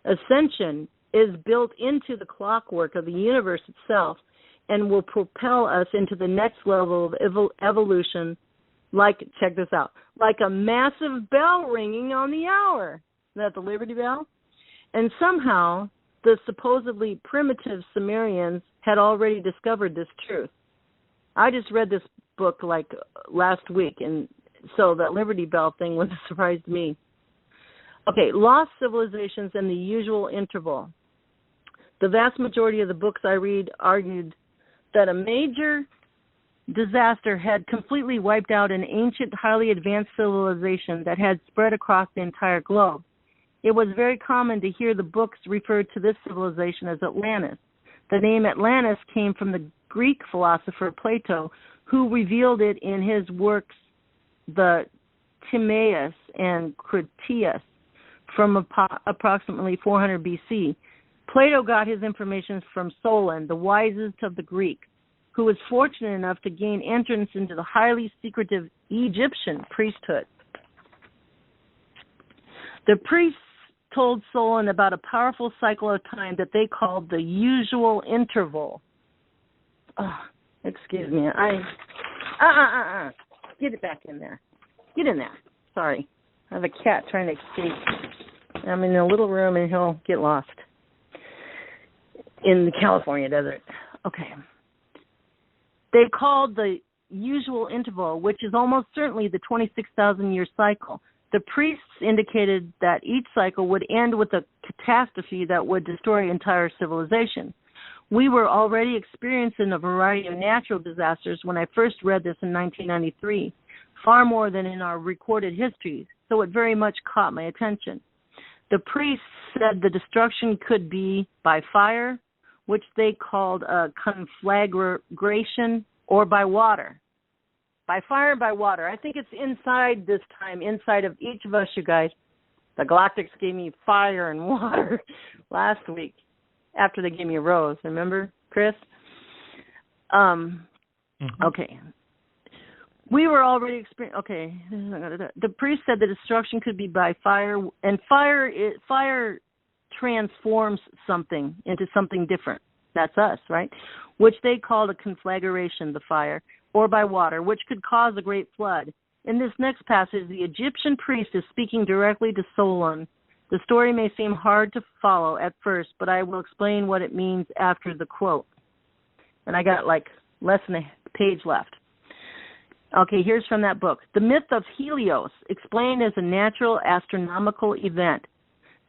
Ascension is built into the clockwork of the universe itself and will propel us into the next level of evolution, like, check this out, like a massive bell ringing on the hour. Is that the Liberty Bell? And somehow, the supposedly primitive Sumerians had already discovered this truth. I just read this book like last week, and so that Liberty Bell thing was a surprise to me. Okay, lost civilizations and the usual interval. The vast majority of the books I read argued that a major disaster had completely wiped out an ancient, highly advanced civilization that had spread across the entire globe. It was very common to hear the books refer to this civilization as Atlantis. The name Atlantis came from the Greek philosopher Plato, who revealed it in his works, the Timaeus and Critias, from approximately 400 BC. Plato got his information from Solon, the wisest of the Greeks, who was fortunate enough to gain entrance into the highly secretive Egyptian priesthood. The priests told Solon about a powerful cycle of time that they called the usual interval. Oh, excuse me. Get it back in there. Get in there. Sorry. I have a cat trying to escape. I'm in a little room and he'll get lost in the California desert. Okay. They called the usual interval, which is almost certainly the 26,000-year cycle. The priests indicated that each cycle would end with a catastrophe that would destroy entire civilization. We were already experiencing a variety of natural disasters when I first read this in 1993, far more than in our recorded histories, so it very much caught my attention. The priests said the destruction could be by fire, which they called a conflagration, or by water. By fire, by water. I think it's inside this time, inside of each of us, you guys. The Galactics gave me fire and water last week after they gave me a rose. Remember, Chris? Mm-hmm. Okay. We were already experiencing. Okay, the priest said the destruction could be by fire, and fire transforms something into something different. That's us, right? Which they called a conflagration, the fire, or by water, which could cause a great flood. In this next passage, the Egyptian priest is speaking directly to Solon. The story may seem hard to follow at first, but I will explain what it means after the quote. And I got like less than a page left. Okay, here's from that book. The myth of Helios, explained as a natural astronomical event.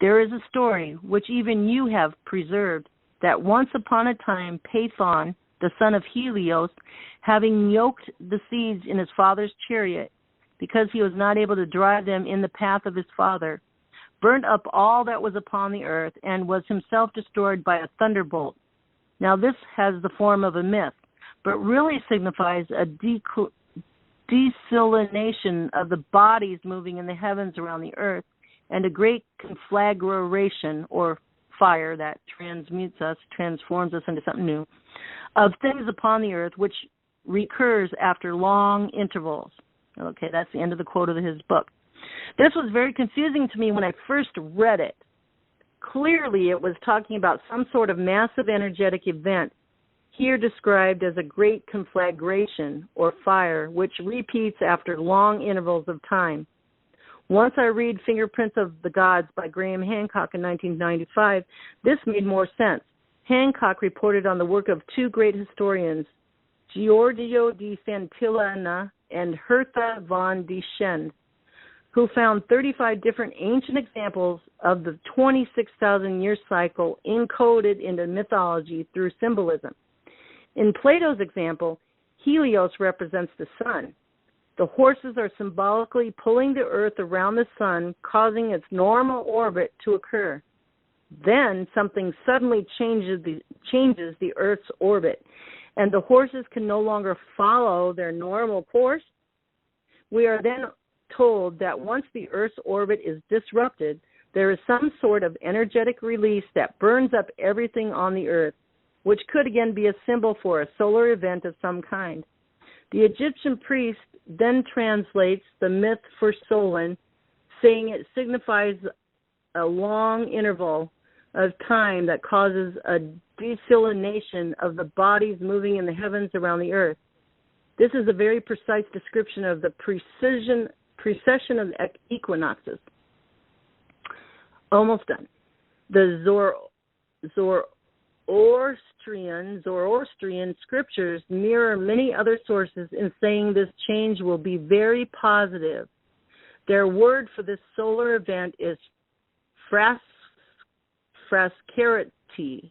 There is a story, which even you have preserved, that once upon a time Pathon, the son of Helios, having yoked the seeds in his father's chariot, because he was not able to drive them in the path of his father, burnt up all that was upon the earth, and was himself destroyed by a thunderbolt. Now this has the form of a myth, but really signifies a declination of the bodies moving in the heavens around the earth, and a great conflagration, or fire that transforms us into something new, of things upon the earth, which recurs after long intervals. Okay, that's the end of the quote of his book. This was very confusing to me when I first read it. Clearly, it was talking about some sort of massive energetic event, here described as a great conflagration, or fire, which repeats after long intervals of time. Once I read Fingerprints of the Gods by Graham Hancock in 1995, this made more sense. Hancock reported on the work of two great historians, Giorgio di Santillana and Hertha von Deschend, who found 35 different ancient examples of the 26,000-year cycle encoded into mythology through symbolism. In Plato's example, Helios represents the sun. The horses are symbolically pulling the earth around the sun, causing its normal orbit to occur. Then something suddenly changes the earth's orbit, and the horses can no longer follow their normal course. We are then told that once the earth's orbit is disrupted, there is some sort of energetic release that burns up everything on the earth, which could again be a symbol for a solar event of some kind. The Egyptian priest then translates the myth for Solon, saying it signifies a long interval of time that causes a declination of the bodies moving in the heavens around the earth. This is a very precise description of the precession of equinoxes. Almost done. The Zoroastrian scriptures mirror many other sources in saying this change will be very positive. Their word for this solar event is phrasokarity,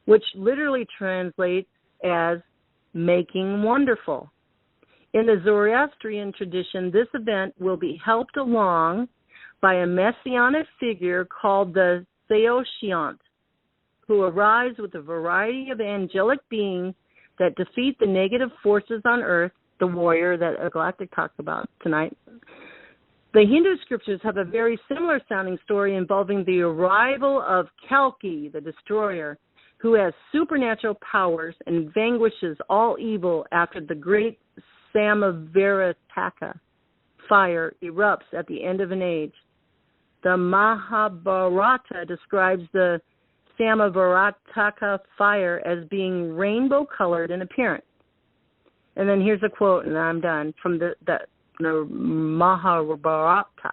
which literally translates as making wonderful. In the Zoroastrian tradition, this event will be helped along by a messianic figure called the Saoshyant, who arrives with a variety of angelic beings that defeat the negative forces on earth, the warrior that Galactic talks about tonight. The Hindu scriptures have a very similar sounding story involving the arrival of Kalki, the destroyer, who has supernatural powers and vanquishes all evil after the great Samavarataka fire erupts at the end of an age. The Mahabharata describes the Samavarataka fire as being rainbow-colored in appearance. And then here's a quote, and I'm done, from the Mahabharata.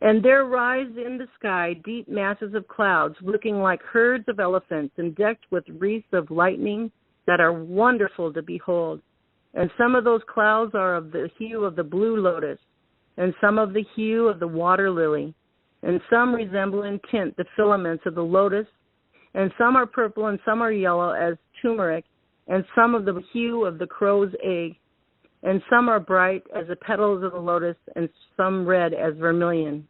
And there rise in the sky deep masses of clouds, looking like herds of elephants and decked with wreaths of lightning that are wonderful to behold. And some of those clouds are of the hue of the blue lotus, and some of the hue of the water lily, and some resemble in tint the filaments of the lotus, and some are purple and some are yellow as turmeric, and some of the hue of the crow's egg, and some are bright as the petals of the lotus, and some red as vermilion.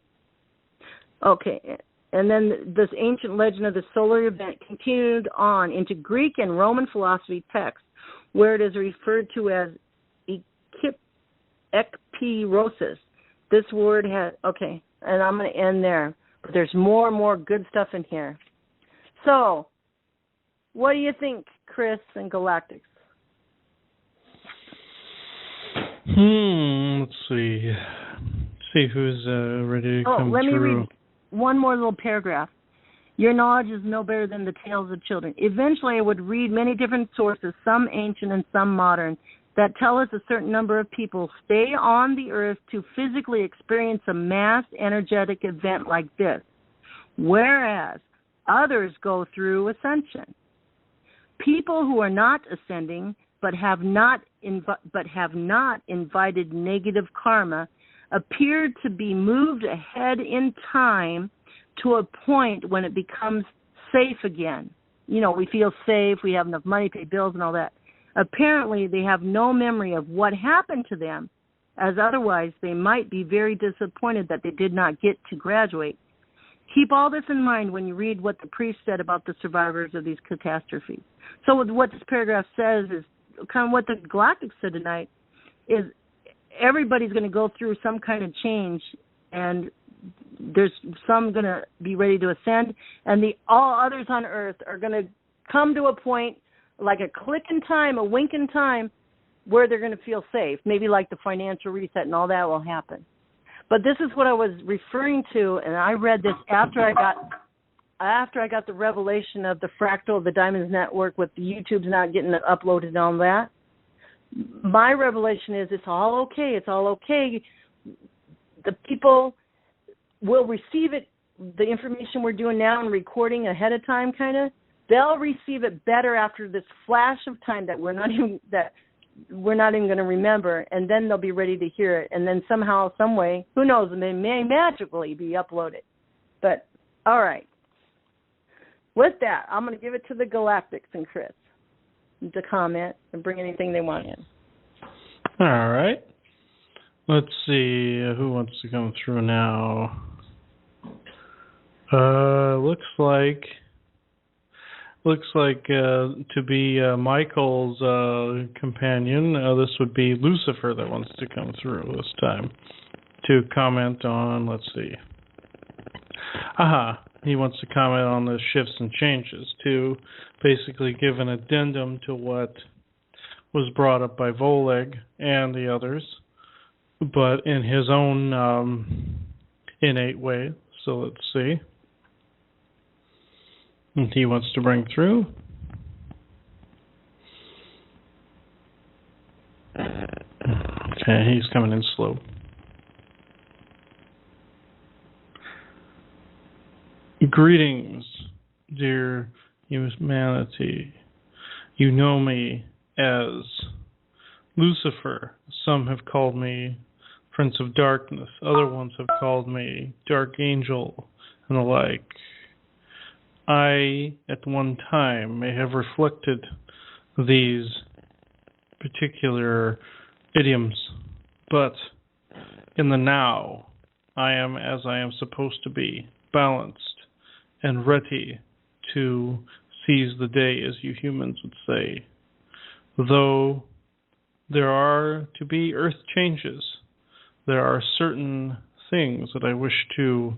Okay, and then this ancient legend of the solar event continued on into Greek and Roman philosophy texts, where it is referred to as ekpirosis. This word has, okay, and I'm going to end there, but there's more and more good stuff in here. So, what do you think? Chris, and Galactics. Let's see. See who's ready to come through. Let me read one more little paragraph. Your knowledge is no better than the tales of children. Eventually, I would read many different sources, some ancient and some modern, that tell us a certain number of people stay on the earth to physically experience a mass energetic event like this, whereas others go through ascension. People who are not ascending but have not invited negative karma appear to be moved ahead in time to a point when it becomes safe again. You know, we feel safe, we have enough money to pay bills and all that. Apparently, they have no memory of what happened to them, as otherwise they might be very disappointed that they did not get to graduate. Keep all this in mind when you read what the priest said about the survivors of these catastrophes. So what this paragraph says is kind of what the Galactics said tonight, is everybody's going to go through some kind of change, and there's some going to be ready to ascend, and all others on Earth are going to come to a point, like a click in time, a wink in time, where they're going to feel safe. Maybe like the financial reset and all that will happen. But this is what I was referring to, and I read this after I got the revelation of the fractal of the Diamonds Network with the YouTube's not getting it uploaded and all that. My revelation is it's all okay. It's all okay. The people will receive it, the information we're doing now and recording ahead of time, kind of. They'll receive it better after this flash of time that we're not even going to remember, and then they'll be ready to hear it. And then somehow, some way, who knows, it may magically be uploaded. But, all right. With that, I'm going to give it to the Galactics and Chris to comment and bring anything they want in. All right. Let's see who wants to come through now. Looks like to be Michael's companion, this would be Lucifer that wants to come through this time to comment on, let's see. He wants to comment on the shifts and changes, to basically give an addendum to what was brought up by Volegg and the others, but in his own innate way. So let's see. And he wants to bring through. Okay, he's coming in slow. Greetings, dear humanity. You know me as Lucifer. Some have called me Prince of Darkness. Other ones have called me Dark Angel and the like. I, at one time, may have reflected these particular idioms, but in the now, I am as I am supposed to be, balanced and ready to seize the day, as you humans would say. Though there are to be earth changes, there are certain things that I wish to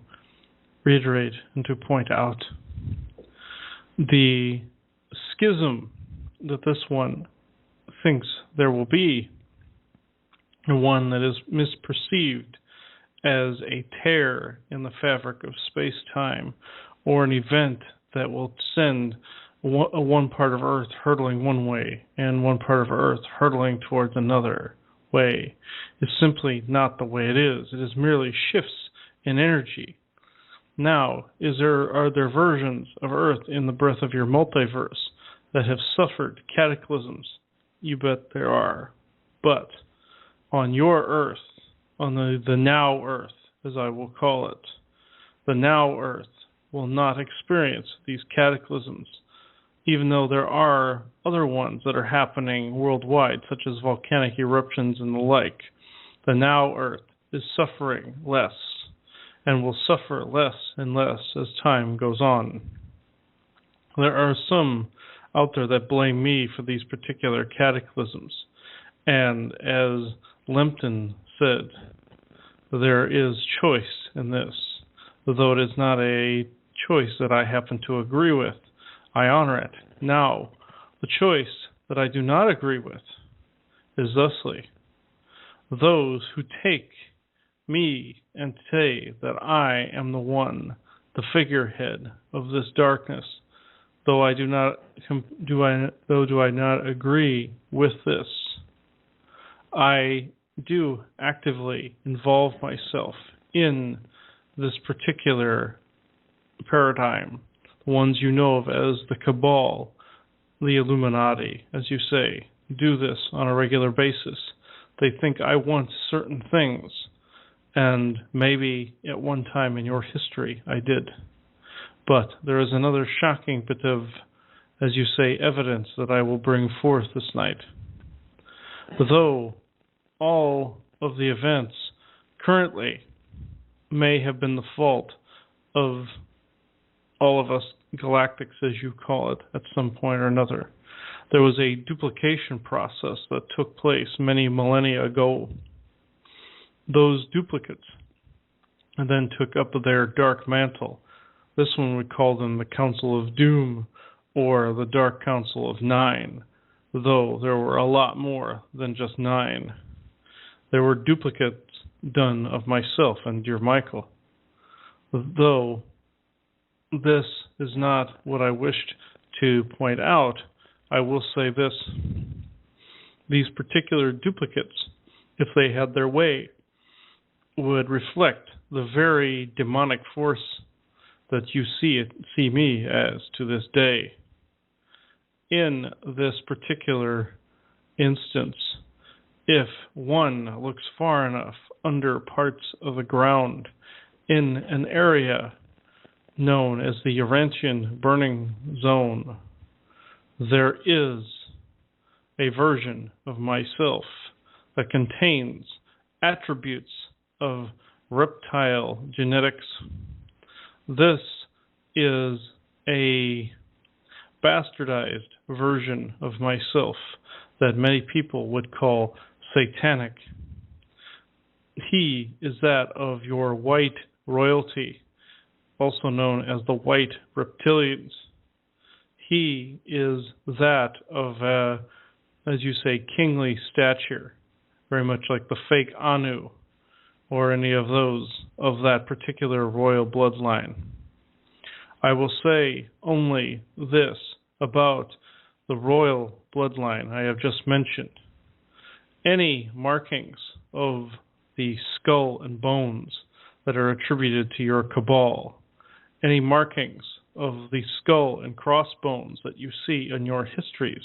reiterate and to point out. The schism that this one thinks there will be, one that is misperceived as a tear in the fabric of space-time, or an event that will send one part of Earth hurtling one way and one part of Earth hurtling towards another way, is simply not the way it is. It is merely shifts in energy. Now, are there versions of Earth in the breadth of your multiverse that have suffered cataclysms? You bet there are. But on your Earth, on the now Earth, as I will call it, the now Earth will not experience these cataclysms, even though there are other ones that are happening worldwide, such as volcanic eruptions and the like. The now Earth is suffering less, and will suffer less and less as time goes on. There are some out there that blame me for these particular cataclysms, and as Lempton said, there is choice in this. Though it is not a choice that I happen to agree with, I honor it. Now, The choice that I do not agree with is thusly: those who take me and say that I am the one, the figurehead of this darkness, though I do not agree with this, I do actively involve myself in this particular paradigm, the ones you know of as the Cabal, the Illuminati, as you say, do this on a regular basis. They think I want certain things, and maybe at one time in your history I did. But there is another shocking bit of, as you say, evidence that I will bring forth this night. Though all of the events currently may have been the fault of all of us galactics, as you call it, at some point or another, there was a duplication process that took place many millennia ago. Those duplicates then took up their dark mantle. This one we call them the Council of Doom, or the Dark Council of Nine, though there were a lot more than just 9. There were duplicates done of myself and dear Michael. Though this is not what I wished to point out, I will say this: these particular duplicates, if they had their way, would reflect the very demonic force that you see me as to this day. In this particular instance, if one looks far enough under parts of the ground in an area known as the Urantian Burning Zone, there is a version of myself that contains attributes of reptile genetics. This is a bastardized version of myself that many people would call satanic. He is that of your white royalty, also known as the white reptilians. He is that of, as you say, kingly stature, very much like the fake Anu, or any of those of that particular royal bloodline. I will say only this about the royal bloodline I have just mentioned. Any markings of the skull and bones that are attributed to your cabal, any markings of the skull and crossbones that you see in your histories,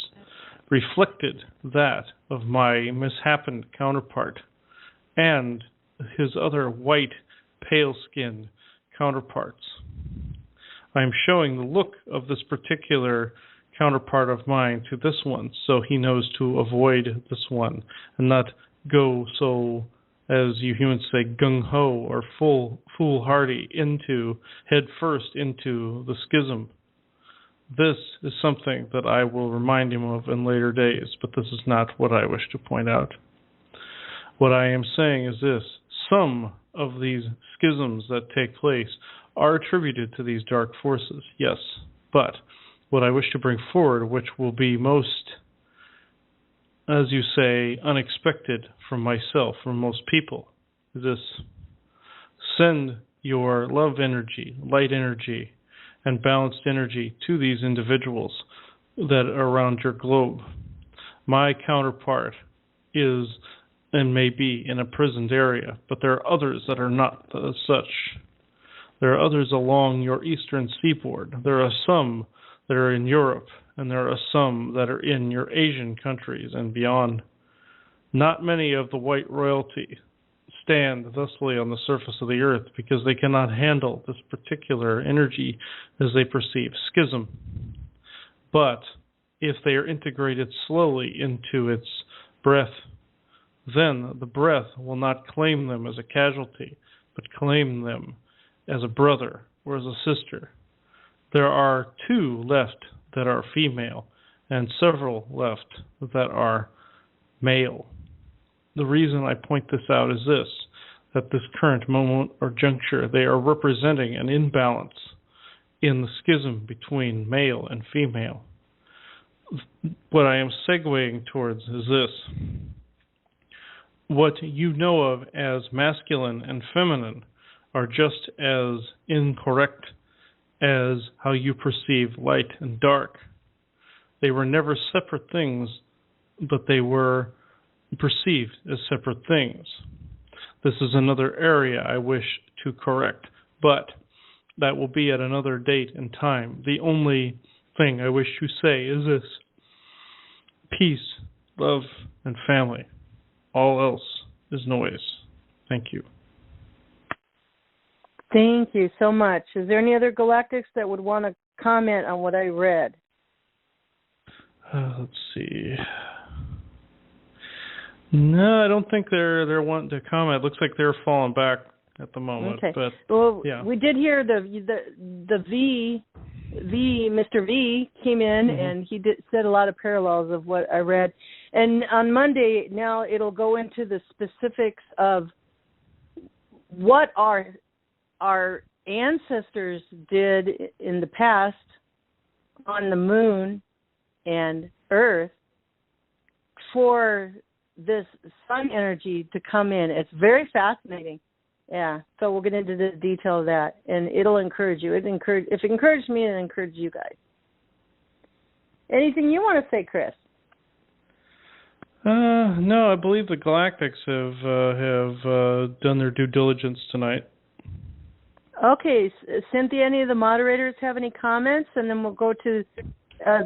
reflected that of my mishappened counterpart and his other white, pale-skinned counterparts. I am showing the look of this particular counterpart of mine to this one, so he knows to avoid this one and not go so, as you humans say, gung-ho or foolhardy head first into the schism. This is something that I will remind him of in later days, but this is not what I wish to point out. What I am saying is this: some of these schisms that take place are attributed to these dark forces, yes, but what I wish to bring forward, which will be most, as you say, unexpected from myself, from most people, is this: send your love energy, light energy, and balanced energy to these individuals that are around your globe. My counterpart is and may be in a prisoned area, but there are others that are not as such. There are others along your eastern seaboard. There are some that are in Europe, and there are some that are in your Asian countries and beyond. Not many of the white royalty stand thusly on the surface of the earth because they cannot handle this particular energy as they perceive schism. But if they are integrated slowly into its breath, then the breath will not claim them as a casualty, but claim them as a brother or as a sister. There are 2 left that are female and several left that are male. The reason I point this out is this: at this current moment or juncture, they are representing an imbalance in the schism between male and female. what I am segueing towards is this. What you know of as masculine and feminine are just as incorrect as how you perceive light and dark. They were never separate things, but they were perceived as separate things. This is another area I wish to correct, but that will be at another date and time. The only thing I wish to say is this: peace, love, and family. All else is noise. Thank you. Thank you so much. Is there any other galactics that would want to comment on what I read? Let's see. No, I don't think they're wanting to comment. It looks like they're falling back at the moment. Okay. But well, yeah. We did hear the V, Mr. V came in, and he said a lot of parallels of what I read. And on Monday, now it'll go into the specifics of what our ancestors did in the past on the moon and Earth for this sun energy to come in. It's very fascinating. Yeah, so we'll get into the detail of that, and it'll encourage you. If it encouraged me, it'll encourage you guys. Anything you want to say, Chris? No, I believe the Galactics have done their due diligence tonight. Okay, Cynthia, any of the moderators have any comments? And then we'll go to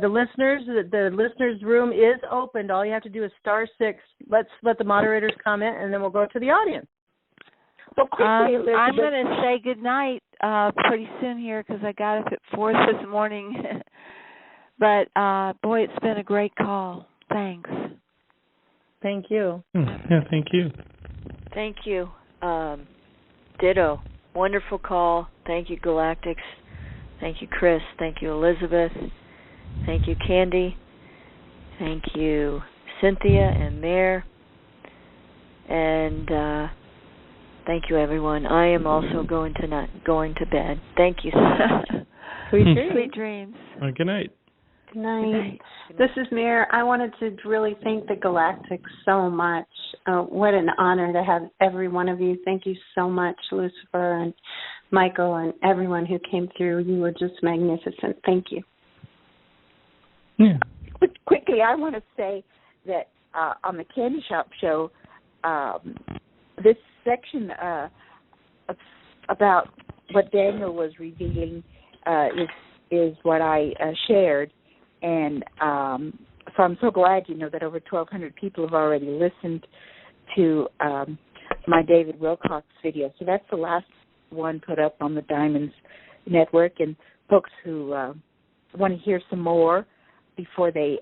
the listeners. The listeners' room is opened. All you have to do is *6. Let's let the moderators comment, and then we'll go to the audience. Well, quickly, I'm going to say good night pretty soon here because I got up at 4 this morning. But, boy, it's been a great call. Thanks. Thank you. Yeah, thank you. Thank you. Ditto. Wonderful call. Thank you, Galactics. Thank you, Chris. Thank you, Elizabeth. Thank you, Candy. Thank you, Cynthia and Mare. And thank you, everyone. I am also going to bed. Thank you so much. Sweet dreams. Good night. Good night. This is Mare. I wanted to really thank the Galactics so much. What an honor to have every one of you. Thank you so much, Lucifer and Michael and everyone who came through. You were just magnificent. Thank you. Yeah. Quickly, I want to say that on the Candy Shop show, this section about what Daniel was revealing is what I shared. And so I'm so glad, that over 1,200 people have already listened to my David Wilcox video. So that's the last one put up on the Diamonds Network. And folks who want to hear some more before they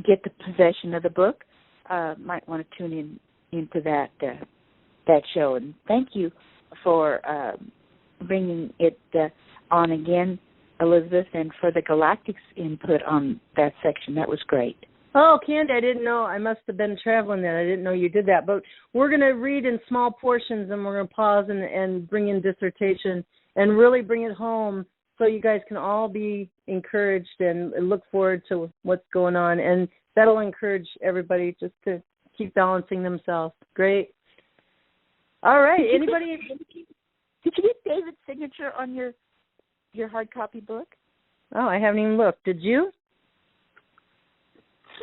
get the possession of the book might want to tune into that show. And thank you for bringing it on again, Elizabeth, and for the Galactics input on that section. That was great. Oh, Candy, I didn't know. I must have been traveling then. I didn't know you did that. But we're going to read in small portions, and we're going to pause and bring in dissertation and really bring it home so you guys can all be encouraged and look forward to what's going on. And that'll encourage everybody just to keep balancing themselves. Great. All right. Anybody? Did you get David's signature on your hard copy book? Oh, I haven't even looked. Did you?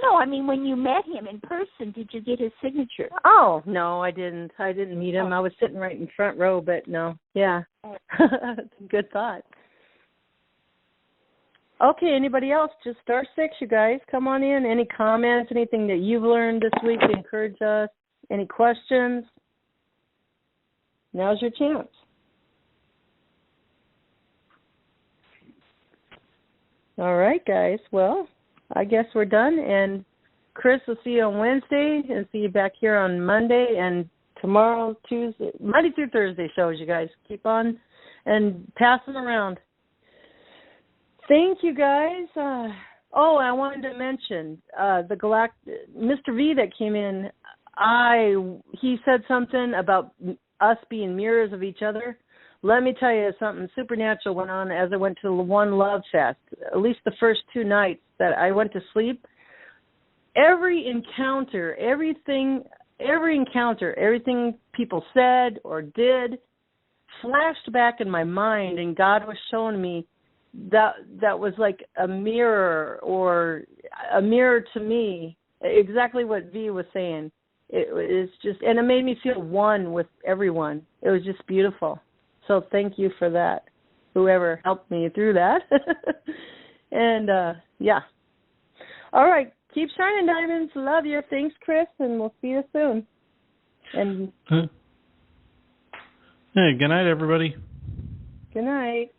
No, I mean, when you met him in person, did you get his signature? Oh, no, I didn't. I didn't meet him. I was sitting right in front row, but no. Yeah. Good thought. Okay, anybody else? Just *6, you guys. Come on in. Any comments, anything that you've learned this week to encourage us? Any questions? Now's your chance. All right, guys. Well, I guess we're done. And Chris, will see you on Wednesday and see you back here on Monday and tomorrow, Tuesday, Monday through Thursday shows, you guys. Keep on and pass them around. Thank you, guys. I wanted to mention Mr. V that came in. He said something about us being mirrors of each other. let me tell you, something supernatural went on as I went to the One Love Fest. At least the first 2 nights that I went to sleep, every encounter, everything people said or did flashed back in my mind, and God was showing me that was like a mirror to me, exactly what V was saying. It's just, and it made me feel one with everyone. It was just beautiful. So thank you for that, whoever helped me through that. And yeah. All right, keep shining, diamonds. Love you. Thanks, Chris, and we'll see you soon. And hey, good night, everybody. Good night.